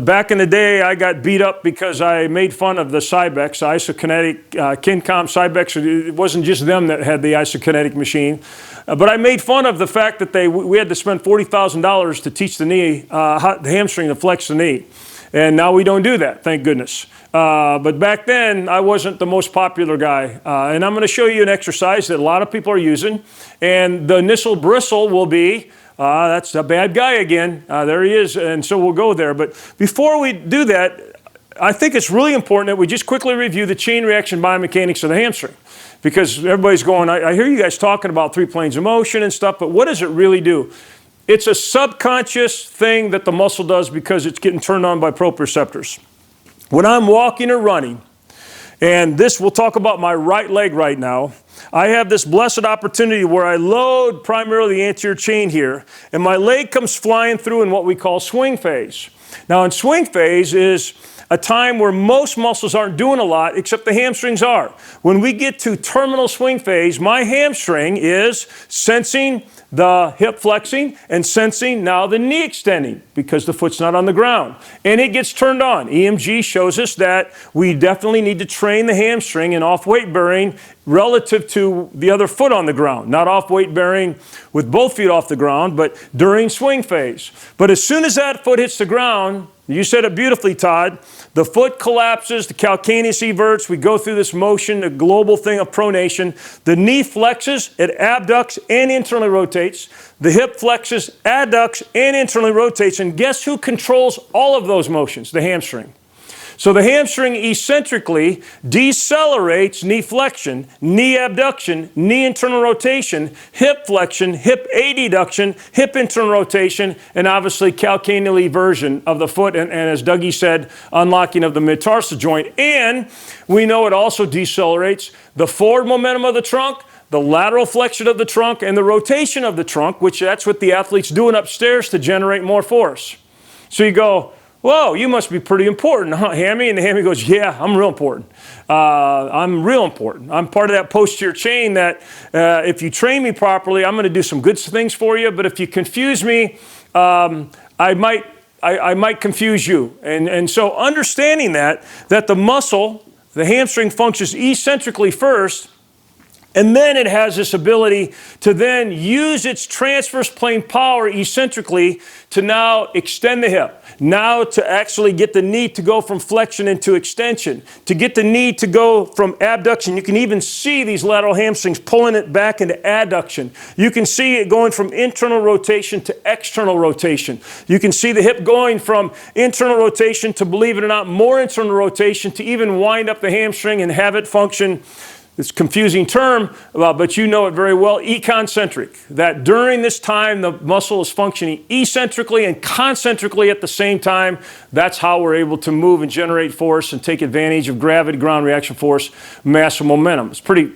back in the day I got beat up because I made fun of the Cybex, isokinetic, Kincom Cybex. It wasn't just them that had the isokinetic machine, but I made fun of the fact that we had to spend $40,000 to teach the knee, the hamstring to flex the knee. And now we don't do that, thank goodness. But back then, I wasn't the most popular guy. And I'm going to show you an exercise that a lot of people are using. And the initial bristle will be, that's a bad guy again. There he is. And so we'll go there. But before we do that, I think it's really important that we just quickly review the chain reaction biomechanics of the hamstring. Because everybody's going, I hear you guys talking about 3 planes of motion and stuff, but what does it really do? It's a subconscious thing that the muscle does because it's getting turned on by proprioceptors. When I'm walking or running, And we'll talk about my right leg right now. I have this blessed opportunity where I load primarily the anterior chain here, and my leg comes flying through in what we call swing phase. Now, in swing phase is a time where most muscles aren't doing a lot, except the hamstrings are. When we get to terminal swing phase, my hamstring is sensing the hip flexing and sensing now the knee extending because the foot's not on the ground. And it gets turned on. EMG shows us that we definitely need to train the hamstring in off-weight bearing relative to the other foot on the ground. Not off-weight bearing with both feet off the ground, but during swing phase. But as soon as that foot hits the ground, you said it beautifully, Todd, the foot collapses, the calcaneus everts, we go through this motion, the global thing of pronation. The knee flexes, it abducts and internally rotates. The hip flexes, adducts, and internally rotates. And guess who controls all of those motions? The hamstring. So the hamstring eccentrically decelerates knee flexion, knee abduction, knee internal rotation, hip flexion, hip adduction, hip internal rotation, and obviously calcaneal eversion of the foot, and as Dougie said, unlocking of the mid-tarsal joint. And we know it also decelerates the forward momentum of the trunk, the lateral flexion of the trunk, and the rotation of the trunk, which that's what the athlete's doing upstairs to generate more force. So you go, whoa, you must be pretty important, huh, Hammy? And the Hammy goes, yeah, I'm real important. I'm real important. I'm part of that posterior chain that if you train me properly, I'm going to do some good things for you. But if you confuse me, I might confuse you. And so understanding that the muscle, the hamstring functions eccentrically first, and then it has this ability to then use its transverse plane power eccentrically to now extend the hip. Now to actually get the knee to go from flexion into extension. To get the knee to go from abduction. You can even see these lateral hamstrings pulling it back into adduction. You can see it going from internal rotation to external rotation. You can see the hip going from internal rotation to, believe it or not, more internal rotation to even wind up the hamstring and have it function. It's a confusing term, but you know it very well, econcentric. That during this time, the muscle is functioning eccentrically and concentrically at the same time. That's how we're able to move and generate force and take advantage of gravity, ground reaction force, mass, and momentum. It's pretty.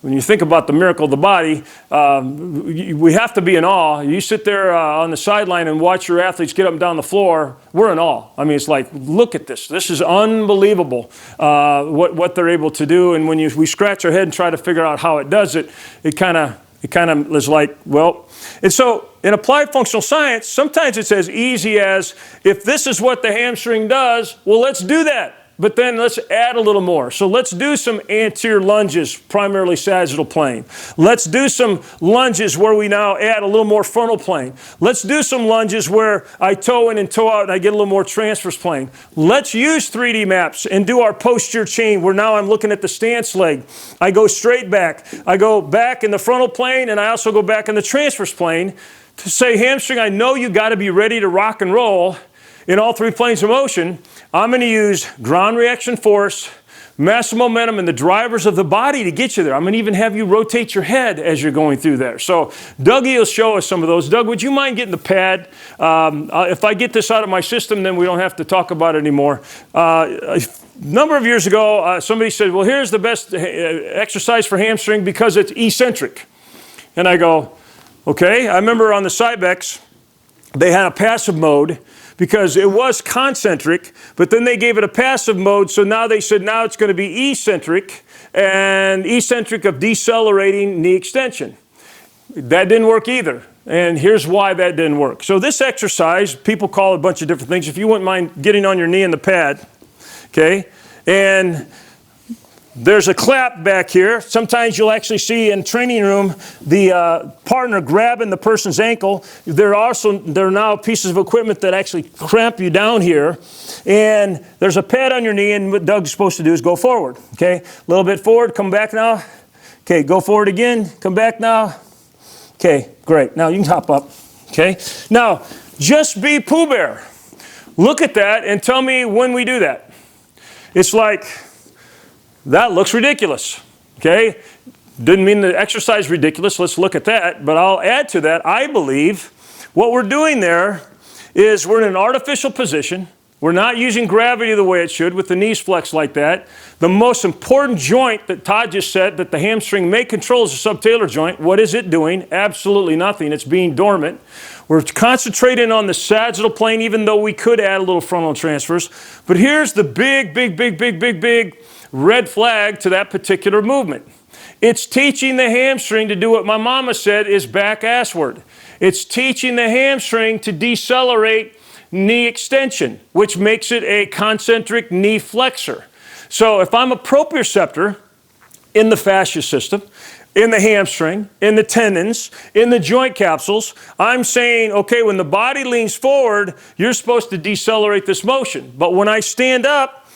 When you think about the miracle of the body, we have to be in awe. You sit there on the sideline and watch your athletes get up and down the floor. We're in awe. I mean, it's like, look at this. This is unbelievable what they're able to do. And when we scratch our head and try to figure out how it does it, it kind of is like, well. And so in applied functional science, sometimes it's as easy as, if this is what the hamstring does, well, let's do that. But then let's add a little more. So let's do some anterior lunges, primarily sagittal plane. Let's do some lunges where we now add a little more frontal plane. Let's do some lunges where I toe in and toe out and I get a little more transverse plane. Let's use 3D maps and do our posterior chain where now I'm looking at the stance leg. I go straight back. I go back in the frontal plane and I also go back in the transverse plane to say, hamstring, I know you got to be ready to rock and roll in all three planes of motion. I'm going to use ground reaction force, mass and momentum, and the drivers of the body to get you there. I'm going to even have you rotate your head as you're going through there. So Dougie will show us some of those. Doug, would you mind getting the pad? If I get this out of my system, then we don't have to talk about it anymore. A number of years ago, somebody said, well, here's the best exercise for hamstring because it's eccentric. And I go, okay. I remember on the Cybex, they had a passive mode, because it was concentric, but then they gave it a passive mode, so now they said now it's going to be eccentric, and eccentric of decelerating knee extension. That didn't work either, and here's why that didn't work. So this exercise, people call it a bunch of different things. If you wouldn't mind getting on your knee in the pad, okay, and there's a clap back here. Sometimes you'll actually see in training room the partner grabbing the person's ankle. There are now pieces of equipment that actually cramp you down here. And there's a pad on your knee, and what Doug's supposed to do is go forward. Okay, a little bit forward, come back now. Okay, go forward again, come back now. Okay, great. Now you can hop up. Okay, now just be Pooh Bear. Look at that and tell me when we do that. It's like, that looks ridiculous, okay? Didn't mean the exercise is ridiculous. Let's look at that. But I'll add to that, I believe what we're doing there is we're in an artificial position. We're not using gravity the way it should with the knees flexed like that. The most important joint that Todd just said that the hamstring may control is the subtalar joint. What is it doing? Absolutely nothing. It's being dormant. We're concentrating on the sagittal plane, even though we could add a little frontal transfers. But here's the big red flag to that particular movement. It's teaching the hamstring to do what my mama said is back assward. It's teaching the hamstring to decelerate knee extension, which makes it a concentric knee flexor. So if I'm a proprioceptor in the fascia system, in the hamstring, in the tendons, in the joint capsules, I'm saying, okay, when the body leans forward, you're supposed to decelerate this motion. But when I stand up,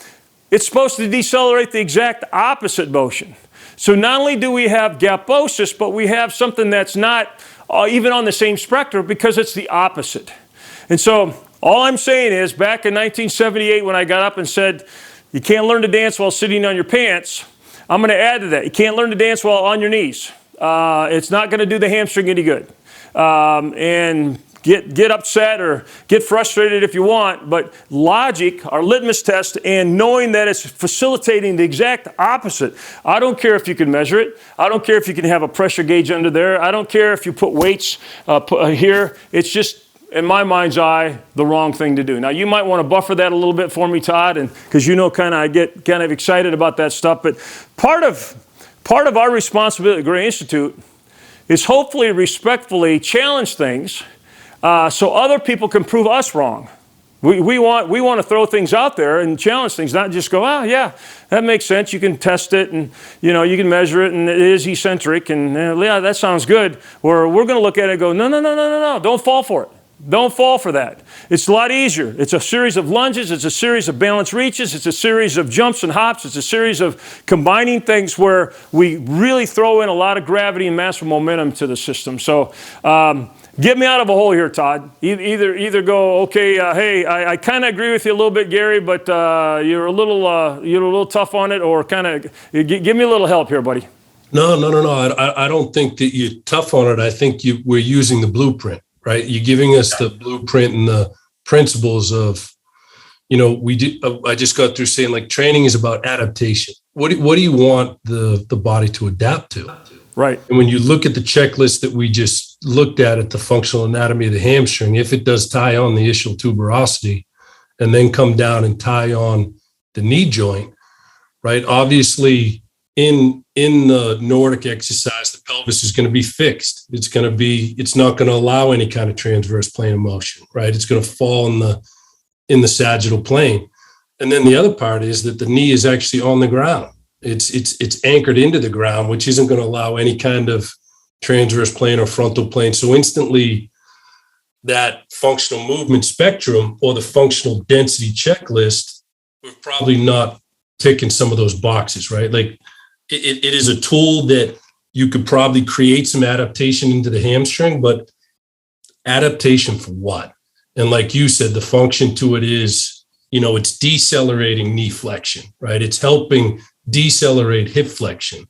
it's supposed to decelerate the exact opposite motion. So not only do we have gaposis, but we have something that's not even on the same spectrum because it's the opposite. And so all I'm saying is back in 1978 when I got up and said, you can't learn to dance while sitting on your pants, I'm going to add to that. You can't learn to dance while on your knees. It's not going to do the hamstring any good. And get upset or get frustrated if you want, but logic, our litmus test, and knowing that it's facilitating the exact opposite. I don't care if you can measure it. I don't care if you can have a pressure gauge under there. I don't care if you put weights here. It's just, in my mind's eye, the wrong thing to do. Now, you might want to buffer that a little bit for me, Todd, and because I get kind of excited about that stuff. But part of our responsibility at Gray Institute is hopefully respectfully challenge things so other people can prove us wrong. We want to throw things out there and challenge things, not just go, oh, yeah, that makes sense. You can test it and, you can measure it and it is eccentric and, yeah, that sounds good. Or we're going to look at it and go, no, don't fall for it. Don't fall for that. It's a lot easier. It's a series of lunges. It's a series of balance reaches. It's a series of jumps and hops. It's a series of combining things where we really throw in a lot of gravity and mass momentum to the system. So get me out of a hole here, Todd. Either go, okay, hey, I kind of agree with you a little bit, Gary, but you're a little tough on it, or kind of give me a little help here, buddy. No. I don't think that you're tough on it. I think we're using the blueprint. Right, you're giving us the blueprint and the principles of, I just got through saying like training is about adaptation. What do you want the body to adapt to? Right. And when you look at the checklist that we just looked at the functional anatomy of the hamstring, if it does tie on the ischial tuberosity and then come down and tie on the knee joint, right? Obviously, in the Nordic exercise, the pelvis is going to be fixed. It's not going to allow any kind of transverse plane of motion, right? It's going to fall in the sagittal plane. And then the other part is that the knee is actually on the ground. It's anchored into the ground, which isn't going to allow any kind of transverse plane or frontal plane. So instantly that functional movement spectrum or the functional density checklist, we're probably not ticking some of those boxes, right? Like, it is a tool that you could probably create some adaptation into the hamstring, but adaptation for what? And like you said, the function to it is, it's decelerating knee flexion, right? It's helping decelerate hip flexion,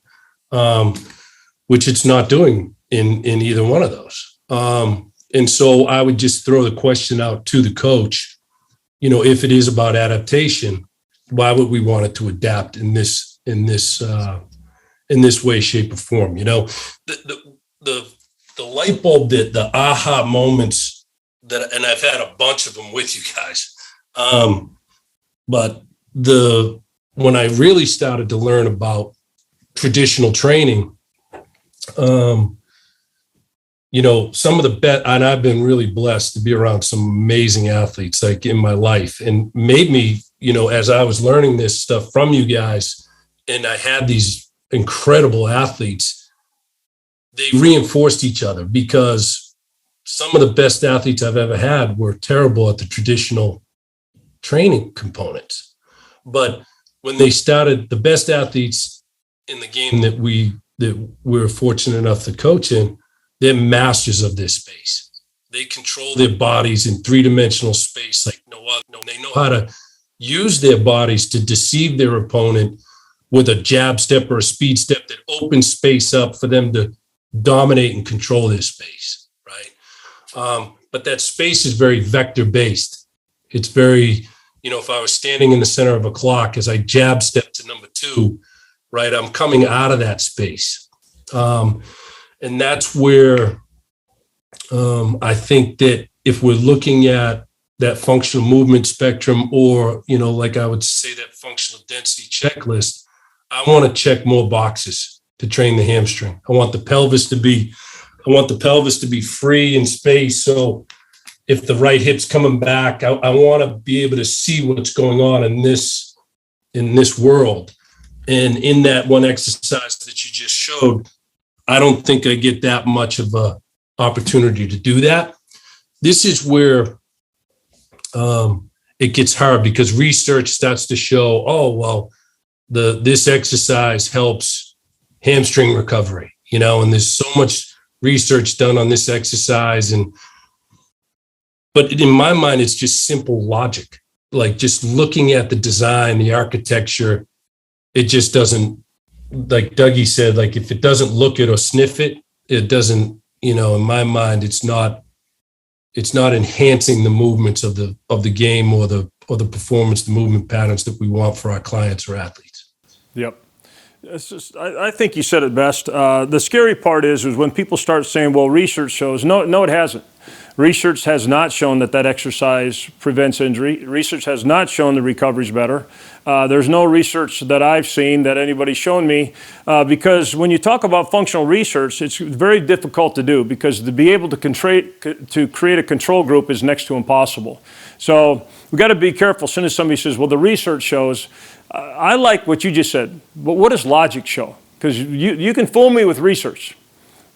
which it's not doing in either one of those. And so I would just throw the question out to the coach, if it is about adaptation, why would we want it to adapt in this way, shape, or form? The light bulb, the aha moments and I've had a bunch of them with you guys. But when I really started to learn about traditional training, some of the best, and I've been really blessed to be around some amazing athletes like in my life, and made me, as I was learning this stuff from you guys, and I had these incredible athletes, they reinforced each other, because some of the best athletes I've ever had were terrible at the traditional training components. But when they started, the best athletes in the game that we're fortunate enough to coach in, they're masters of this space. They control their bodies in three-dimensional space like no other. They know how to use their bodies to deceive their opponent with a jab step or a speed step that opens space up for them to dominate and control their space, right? But that space is very vector-based. It's very, if I was standing in the center of a clock, as I jab step to number 2, right, I'm coming out of that space. And that's where I think that if we're looking at that functional movement spectrum, or, like I would say, that functional density checklist, I want to check more boxes to train the hamstring. I want the pelvis to be free in space. So if the right hip's coming back, I want to be able to see what's going on in this world. And in that one exercise that you just showed, I don't think I get that much of a opportunity to do that. This is where it gets hard, because research starts to show, oh, well, this exercise helps hamstring recovery, and there's so much research done on this exercise. But in my mind, it's just simple logic. Like, just looking at the design, the architecture, it just doesn't, like Dougie said, like, if it doesn't look it or sniff it, it doesn't, in my mind, it's not enhancing the movements of the game or the performance, the movement patterns that we want for our clients or athletes. Yep. It's just, I think you said it best. The scary part is when people start saying, well, research shows. No, it hasn't. Research has not shown that exercise prevents injury. Research has not shown the recovery's better. There's no research that I've seen that anybody's shown me, because when you talk about functional research, it's very difficult to do, because to be able to create a control group is next to impossible. So we've got to be careful as soon as somebody says, well, the research shows. I like what you just said, but what does logic show? Because you can fool me with research.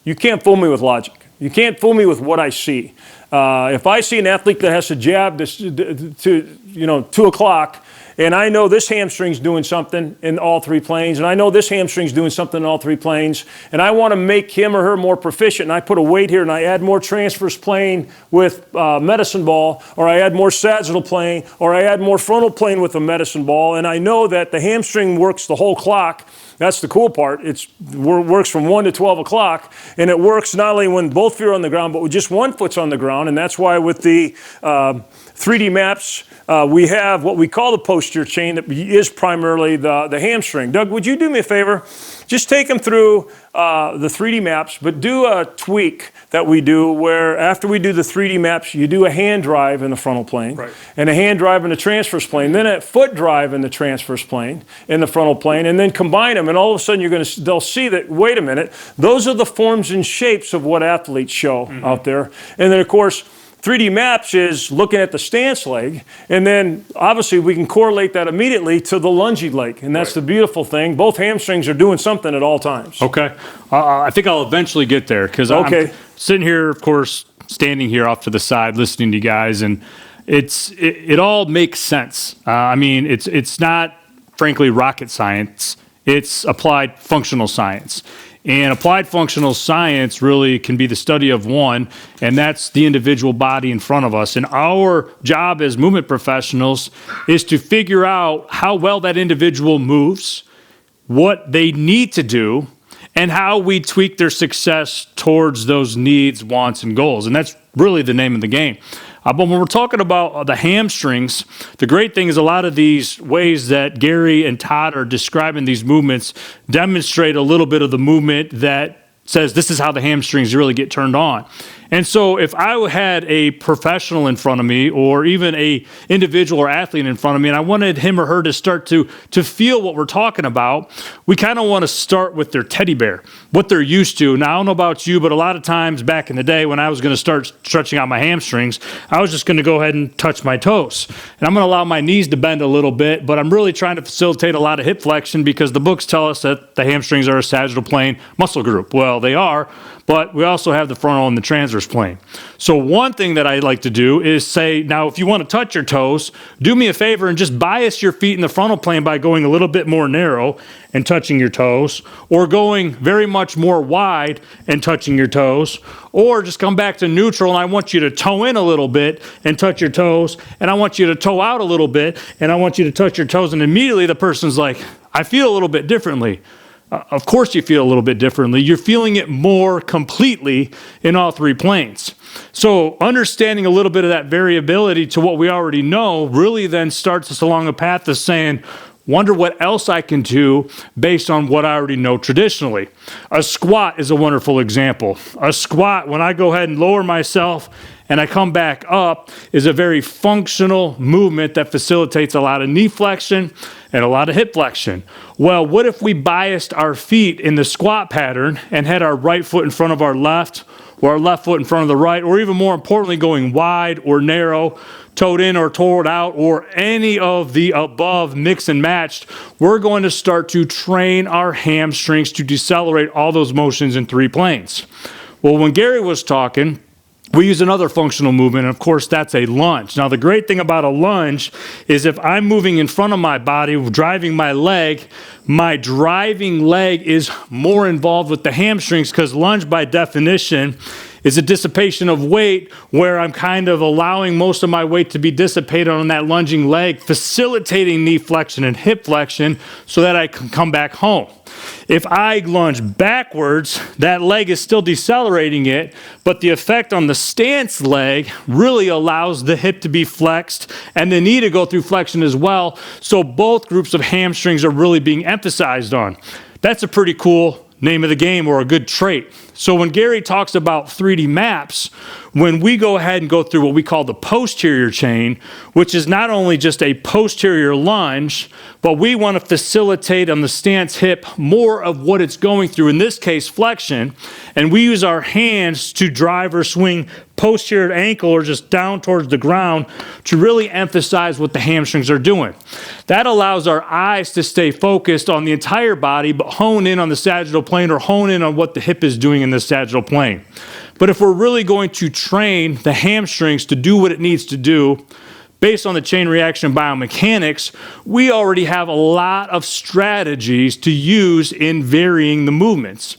You can't fool me with logic. You can't fool me with what I see. If I see an athlete that has to jab to 2 o'clock, and I know this hamstring's doing something in all 3 planes, and I know this hamstring's doing something in all 3 planes, and I want to make him or her more proficient, and I put a weight here, and I add more transverse plane with medicine ball, or I add more sagittal plane, or I add more frontal plane with a medicine ball, and I know that the hamstring works the whole clock. That's the cool part. It works from 1 to 12 o'clock, and it works not only when both feet are on the ground, but with just one foot's on the ground, and that's why with the 3D maps, we have what we call the posterior chain that is primarily the hamstring. Doug, would you do me a favor? Just take them through the 3D maps, but do a tweak that we do where after we do the 3D maps, you do a hand drive in the frontal plane, right, and a hand drive in the transverse plane, then a foot drive in the transverse plane, in the frontal plane, and then combine them, and all of a sudden they'll see that, wait a minute, those are the forms and shapes of what athletes show out there. And then, of course, 3D maps is looking at the stance leg, and then obviously we can correlate that immediately to the lunging leg, and that's right, the beautiful thing. Both hamstrings are doing something at all times. Okay. I think I'll eventually get there, because I'm sitting here, of course, standing here off to the side listening to you guys, and it all makes sense. I mean, it's not, frankly, rocket science. It's applied functional science. And applied functional science really can be the study of one, and that's the individual body in front of us. And our job as movement professionals is to figure out how well that individual moves, what they need to do, and how we tweak their success towards those needs, wants, and goals. And that's really the name of the game. But when we're talking about the hamstrings, the great thing is a lot of these ways that Gary and Todd are describing these movements demonstrate a little bit of the movement that says this is how the hamstrings really get turned on. And so if I had a professional in front of me, or even a individual or athlete in front of me, and I wanted him or her to start to feel what we're talking about, we kind of want to start with their teddy bear, what they're used to. Now, I don't know about you, but a lot of times back in the day when I was going to start stretching out my hamstrings, I was just going to go ahead and touch my toes. And I'm going to allow my knees to bend a little bit, but I'm really trying to facilitate a lot of hip flexion, because the books tell us that the hamstrings are a sagittal plane muscle group. Well, they are, but we also have the frontal and the transverse plane. So one thing that I like to do is say, now if you want to touch your toes, do me a favor and just bias your feet in the frontal plane by going a little bit more narrow and touching your toes, or going very much more wide and touching your toes, or just come back to neutral and I want you to toe in a little bit and touch your toes, and I want you to toe out a little bit and I want you to touch your toes, and immediately the person's like, I feel a little bit differently. of course you feel a little bit differently. You're feeling it more completely in all three planes. So understanding a little bit of that variability to what we already know really then starts us along a path of saying, wonder what else I can do based on what I already know traditionally. A squat is a wonderful example. A squat, when I go ahead and lower myself and I come back up, is a very functional movement that facilitates a lot of knee flexion and a lot of hip flexion. Well, what if we biased our feet in the squat pattern and had our right foot in front of our left, or our left foot in front of the right, or even more importantly, going wide or narrow, toed in or toed out, or any of the above mix and matched? We're going to start to train our hamstrings to decelerate all those motions in three planes. Well, when Gary was talking, we use another functional movement, and of course, that's a lunge. Now, the great thing about a lunge is if I'm moving in front of my body, driving my driving leg is more involved with the hamstrings, because lunge, by definition, is a dissipation of weight where I'm kind of allowing most of my weight to be dissipated on that lunging leg, facilitating knee flexion and hip flexion so that I can come back home. If I lunge backwards, that leg is still decelerating it, but the effect on the stance leg really allows the hip to be flexed and the knee to go through flexion as well. So both groups of hamstrings are really being emphasized on. That's a pretty cool name of the game, or a good trait. So when Gary talks about 3D maps, when we go ahead and go through what we call the posterior chain, which is not only just a posterior lunge, but we want to facilitate on the stance hip more of what it's going through, in this case flexion, and we use our hands to drive or swing posterior ankle or just down towards the ground to really emphasize what the hamstrings are doing. That allows our eyes to stay focused on the entire body, but hone in on the sagittal plane, or hone in on what the hip is doing in the sagittal plane. But if we're really going to train the hamstrings to do what it needs to do, based on the chain reaction biomechanics, we already have a lot of strategies to use in varying the movements.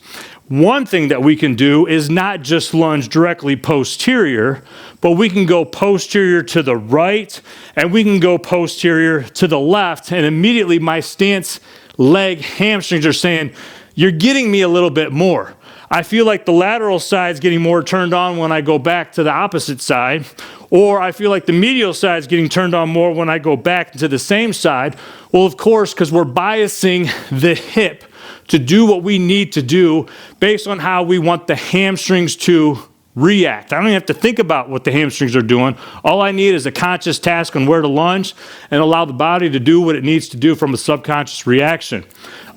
One thing that we can do is not just lunge directly posterior, but we can go posterior to the right, and we can go posterior to the left, and immediately my stance leg hamstrings are saying, you're getting me a little bit more. I feel like the lateral side's getting more turned on when I go back to the opposite side, or I feel like the medial side's getting turned on more when I go back to the same side. Well, of course, because we're biasing the hip to do what we need to do based on how we want the hamstrings to react. I don't even have to think about what the hamstrings are doing. All I need is a conscious task on where to lunge and allow the body to do what it needs to do from a subconscious reaction.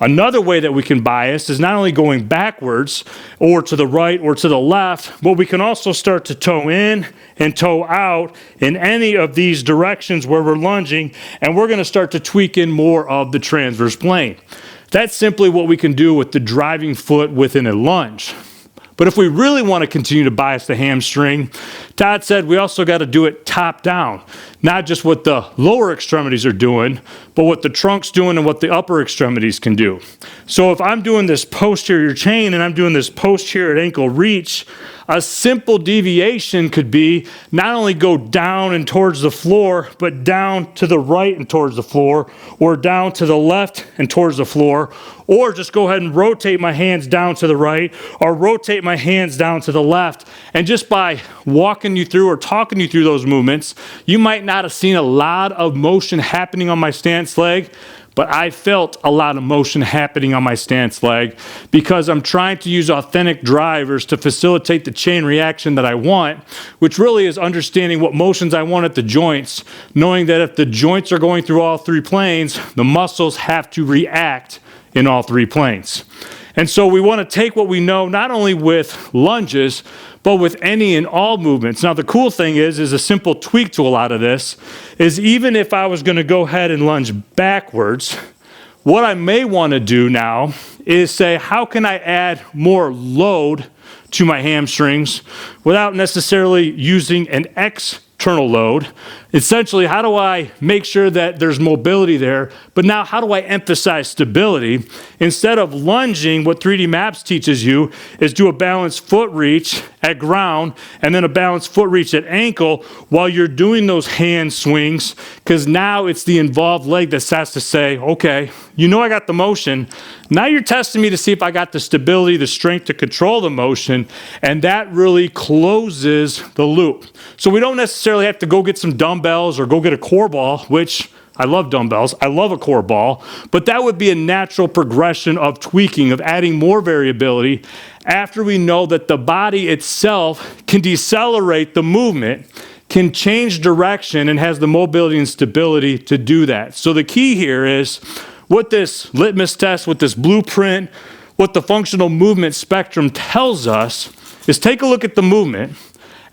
Another way that we can bias is not only going backwards or to the right or to the left, but we can also start to toe in and toe out in any of these directions where we're lunging, and we're going to start to tweak in more of the transverse plane. That's simply what we can do with the driving foot within a lunge. But if we really want to continue to bias the hamstring, Todd said we also got to do it top down, not just what the lower extremities are doing, but what the trunk's doing and what the upper extremities can do. So if I'm doing this posterior chain and I'm doing this posterior ankle reach, a simple deviation could be not only go down and towards the floor, but down to the right and towards the floor, or down to the left and towards the floor, or just go ahead and rotate my hands down to the right, or rotate my hands down to the left. And just by walking you through or talking you through those movements, you might not have seen a lot of motion happening on my stance leg, but I felt a lot of motion happening on my stance leg because I'm trying to use authentic drivers to facilitate the chain reaction that I want, which really is understanding what motions I want at the joints, knowing that if the joints are going through all three planes, the muscles have to react in all three planes. And so we want to take what we know not only with lunges, but with any and all movements. Now, the cool thing is a simple tweak to a lot of this is even if I was going to go ahead and lunge backwards, what I may want to do now is say, how can I add more load to my hamstrings without necessarily using an external load? Essentially, how do I make sure that there's mobility there, but now how do I emphasize stability? Instead of lunging, what 3D Maps teaches you is do a balanced foot reach at ground and then a balanced foot reach at ankle while you're doing those hand swings, because now it's the involved leg that has to say, okay, You know I got the motion. Now you're testing me to see if I got the stability, the strength to control the motion, and that really closes the loop. So we don't necessarily have to go get some dumbbells or go get a core ball, which I love dumbbells. I love a core ball, but that would be a natural progression of tweaking, of adding more variability after we know that the body itself can decelerate the movement, can change direction, and has the mobility and stability to do that. So the key here is what this litmus test, what this blueprint, what the functional movement spectrum tells us is take a look at the movement.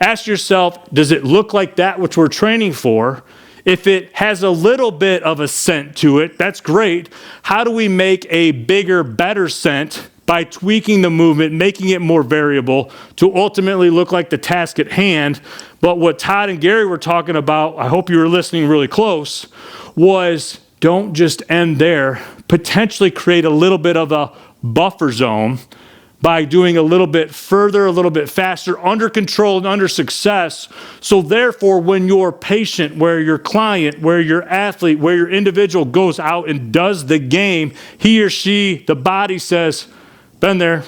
Ask yourself, does it look like that which we're training for? If it has a little bit of a scent to it, that's great. How do we make a bigger, better scent by tweaking the movement, making it more variable to ultimately look like the task at hand? But what Todd and Gary were talking about, I hope you were listening really close, was don't just end there. Potentially create a little bit of a buffer zone by doing a little bit further, a little bit faster, under control and under success. So therefore, when your patient, where your client, where your athlete, where your individual goes out and does the game, he or she, the body says, been there,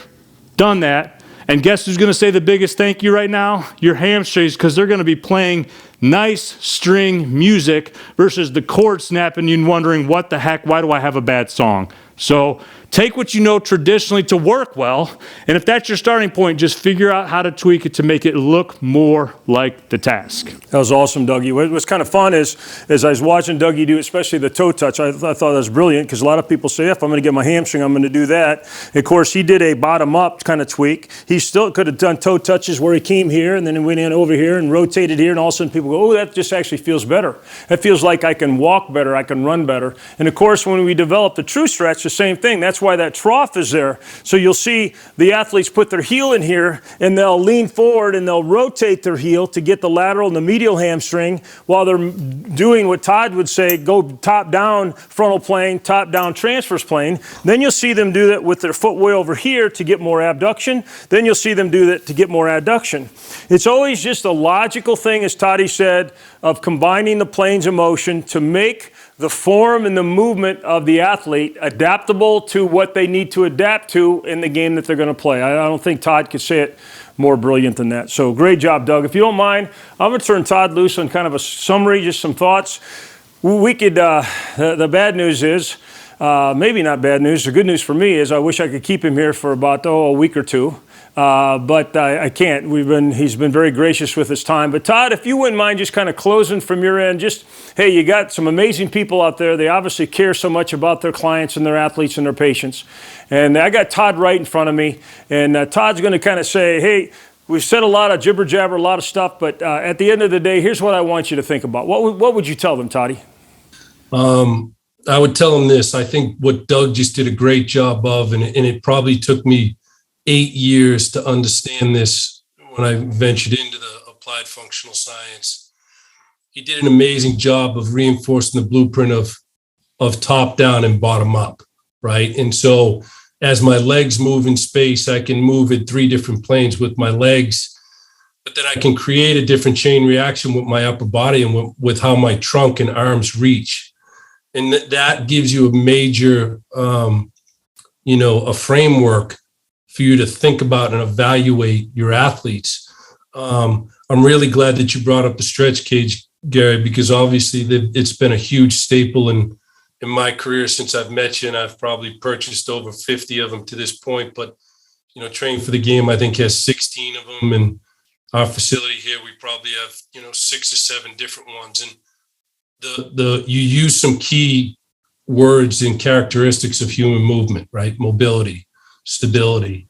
done that. And guess who's going to say the biggest thank you right now? Your hamstrings, because they're going to be playing nice string music versus the chord snapping and wondering, what the heck, why do I have a bad song? So take what you know traditionally to work well, and if that's your starting point, just figure out how to tweak it to make it look more like the task. That was awesome, Dougie. What was kind of fun is, as I was watching Dougie do, especially the toe touch, I thought that was brilliant, because a lot of people say, if I'm going to get my hamstring, I'm going to do that. And of course, he did a bottom-up kind of tweak. He still could have done toe touches where he came here, and then he went in over here and rotated here, and all of a sudden people go, oh, that just actually feels better. That feels like I can walk better, I can run better. And of course, when we develop the true stretch, the same thing. That's why that trough is there. So you'll see the athletes put their heel in here, and they'll lean forward and they'll rotate their heel to get the lateral and the medial hamstring while they're doing what Todd would say, go top down frontal plane, top down transverse plane. Then you'll see them do that with their foot way over here to get more abduction. Then you'll see them do that to get more adduction. It's always just a logical thing, as Toddy said, of combining the planes of motion to make the form and the movement of the athlete adaptable to what they need to adapt to in the game that they're going to play. I don't think Todd could say it more brilliant than that. So great job, Doug. If you don't mind, I'm going to turn Todd loose on kind of a summary, just some thoughts. We could, the bad news is, maybe not bad news, the good news for me is I wish I could keep him here for about, a week or two. But I can't. He's been very gracious with his time. But Todd, if you wouldn't mind just kind of closing from your end, just, hey, you got some amazing people out there. They obviously care so much about their clients and their athletes and their patients. And I got Todd Wright in front of me. And Todd's going to kind of say, hey, we've said a lot of jibber jabber, a lot of stuff. But at the end of the day, here's what I want you to think about. What would you tell them, Toddy? I would tell them this. I think what Doug just did a great job of, and it probably took me 8 years to understand this when I ventured into the applied functional science. He did an amazing job of reinforcing the blueprint of top down and bottom up, right? And so as my legs move in space, I can move at 3 different planes with my legs, but then I can create a different chain reaction with my upper body and with how my trunk and arms reach. And that gives you a major, a framework for you to think about and evaluate your athletes. I'm really glad that you brought up the stretch cage, Gary, because obviously it's been a huge staple in my career since I've met you, and I've probably purchased over 50 of them to this point. But, Train for the Game, I think, has 16 of them. And our facility here, we probably have, 6 or 7 different ones. And you use some key words and characteristics of human movement, right? Mobility, stability.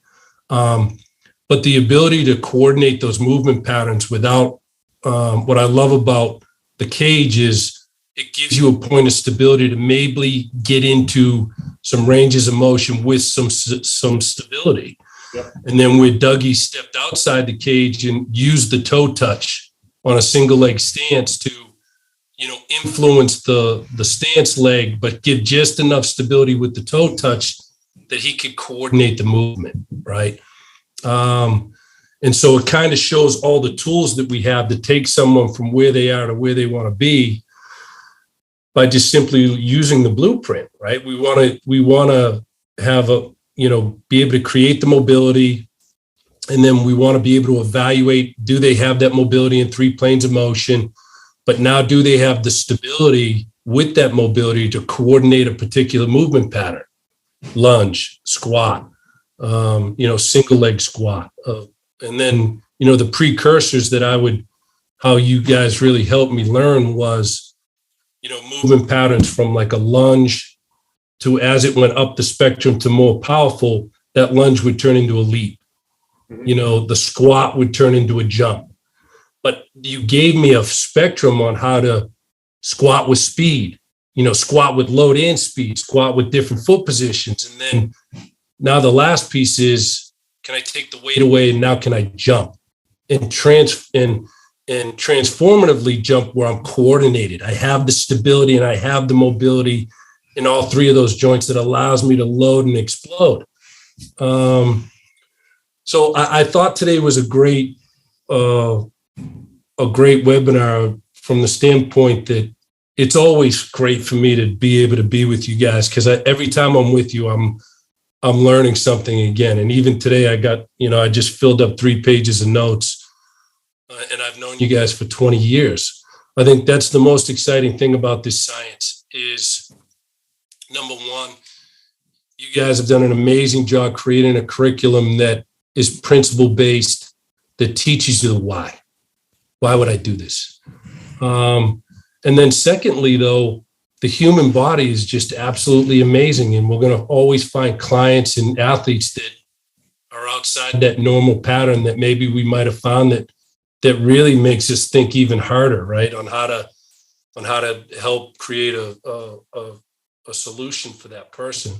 But the ability to coordinate those movement patterns without, what I love about the cage is it gives you a point of stability to maybe get into some ranges of motion with some stability. Yep. And then where Dougie stepped outside the cage and used the toe touch on a single leg stance to, influence the stance leg, but give just enough stability with the toe touch that he could coordinate the movement, right? And so it kind of shows all the tools that we have to take someone from where they are to where they want to be by just simply using the blueprint, right? We want to have be able to create the mobility, and then we want to be able to evaluate, do they have that mobility in 3 planes of motion? But now, do they have the stability with that mobility to coordinate a particular movement pattern? Lunge, squat, single leg squat. And then, the precursors that how you guys really helped me learn was, movement patterns from like a lunge to, as it went up the spectrum to more powerful, that lunge would turn into a leap. The squat would turn into a jump. But you gave me a spectrum on how to squat with speed, squat with load and speed, squat with different foot positions. And then now the last piece is, can I take the weight away and now can I jump and transformatively jump where I'm coordinated? I have the stability and I have the mobility in all 3 of those joints that allows me to load and explode. So I thought today was a great webinar from the standpoint that it's always great for me to be able to be with you guys, because every time I'm with you, I'm learning something again. And even today, I just filled up 3 pages of notes, and I've known you guys for 20 years. I think that's the most exciting thing about this science is, number one, you guys have done an amazing job creating a curriculum that is principle-based, that teaches you the why. Why would I do this? And then secondly, though, the human body is just absolutely amazing. And we're going to always find clients and athletes that are outside that normal pattern that maybe we might have found that really makes us think even harder, right? On how to help create a solution for that person.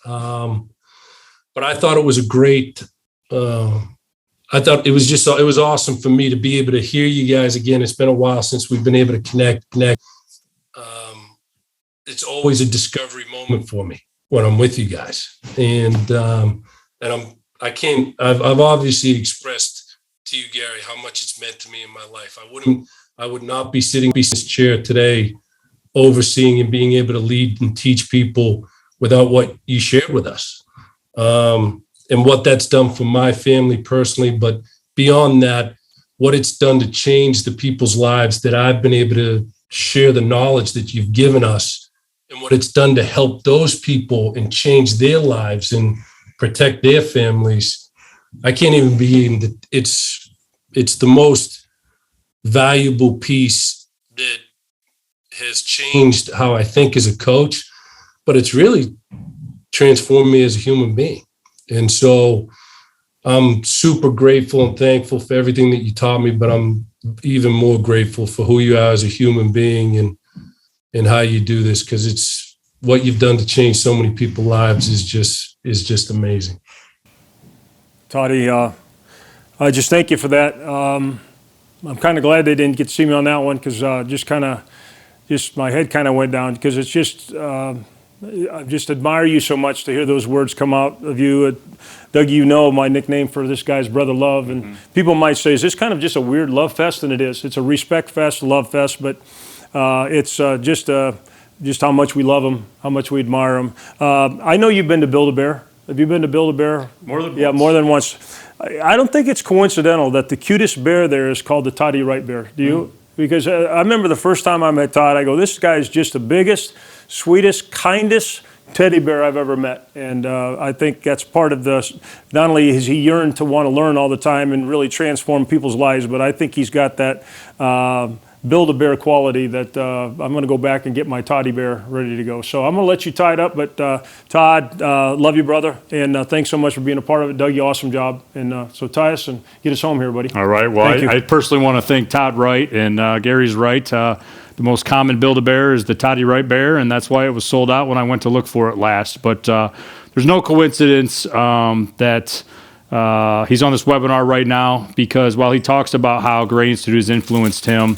But I thought it was it was awesome for me to be able to hear you guys again. It's been a while since we've been able to connect. It's always a discovery moment for me when I'm with you guys. And I've obviously expressed to you, Gary, how much it's meant to me in my life. I would not be sitting in this chair today overseeing and being able to lead and teach people without what you shared with us. And what that's done for my family personally, but beyond that, what it's done to change the people's lives that I've been able to share the knowledge that you've given us, and what it's done to help those people and change their lives and protect their families. I can't even begin to, it's the most valuable piece that has changed how I think as a coach, but it's really transformed me as a human being. And so I'm super grateful and thankful for everything that you taught me, but I'm even more grateful for who you are as a human being and how you do this, because it's what you've done to change so many people's lives is just amazing. Toddy, I just thank you for that. I'm kind of glad they didn't get to see me on that one, because just my head kind of went down, because it's just, I just admire you so much to hear those words come out of you. Doug, my nickname for this guy's Brother Love, and people might say, is this kind of just a weird love fest? And it is. It's a respect fest, love fest, but it's just how much we love him, how much we admire him. I know you've been to Build-A-Bear. Have you been to Build-A-Bear? More than once. Yeah, more than once. I don't think it's coincidental that the cutest bear there is called the Todd Wright bear. Do you? Because I remember the first time I met Todd, I go, this guy is just the biggest, sweetest, kindest teddy bear I've ever met. And I think that's part of not only has he yearned to want to learn all the time and really transform people's lives, but I think he's got that Build-A-Bear quality that I'm going to go back and get my toddy bear ready to go. So I'm going to let you tie it up, but Todd, love you, brother, and thanks so much for being a part of it. Doug, you awesome job. And so tie us and get us home here, buddy. All right. Well, I personally want to thank Todd Wright, and Gary's right. The most common Build-A-Bear is the Todd Wright bear, and that's why it was sold out when I went to look for it last. But there's no coincidence that he's on this webinar right now, because while he talks about how Gray Institute has influenced him,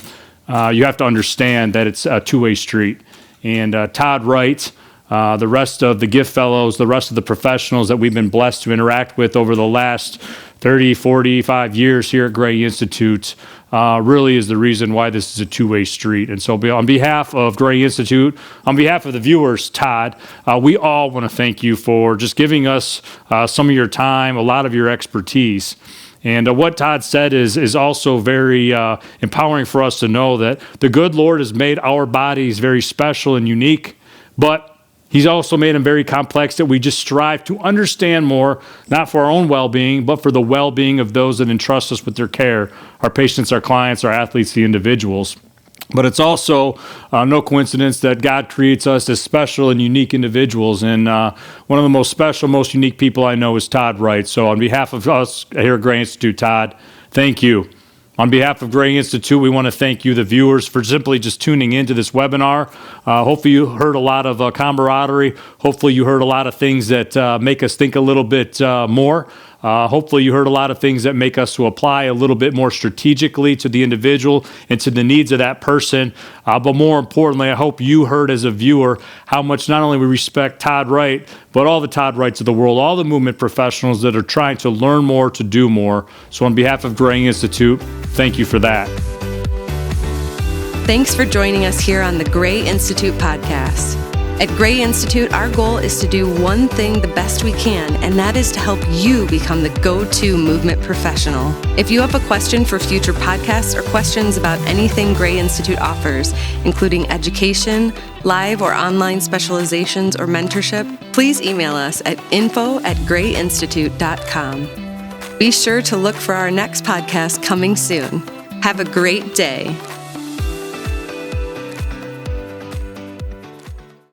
you have to understand that it's a two-way street. And Todd Wright, the rest of the gift fellows, the rest of the professionals that we've been blessed to interact with over the last 30, 45 years here at Gray Institute really is the reason why this is a two-way street. And so on behalf of Gray Institute, on behalf of the viewers, Todd, we all want to thank you for just giving us some of your time, a lot of your expertise. And what Todd said is also very empowering for us to know that the good Lord has made our bodies very special and unique, but He's also made them very complex that we just strive to understand more, not for our own well-being, but for the well-being of those that entrust us with their care, our patients, our clients, our athletes, the individuals. But it's also no coincidence that God creates us as special and unique individuals. And one of the most special, most unique people I know is Todd Wright. So on behalf of us here at Gray Institute, Todd, thank you. On behalf of Gray Institute, we want to thank you, the viewers, for simply just tuning into this webinar. Hopefully you heard a lot of camaraderie. Hopefully you heard a lot of things that make us think a little bit more. Hopefully you heard a lot of things that make us to apply a little bit more strategically to the individual and to the needs of that person. But more importantly, I hope you heard as a viewer how much not only we respect Todd Wright, but all the Todd Wrights of the world, all the movement professionals that are trying to learn more, to do more. So on behalf of Gray Institute, thank you for that. Thanks for joining us here on the Gray Institute podcast. At Gray Institute, our goal is to do one thing the best we can, and that is to help you become the go-to movement professional. If you have a question for future podcasts or questions about anything Gray Institute offers, including education, live or online specializations, or mentorship, please email us at info@grayinstitute.com. Be sure to look for our next podcast coming soon. Have a great day.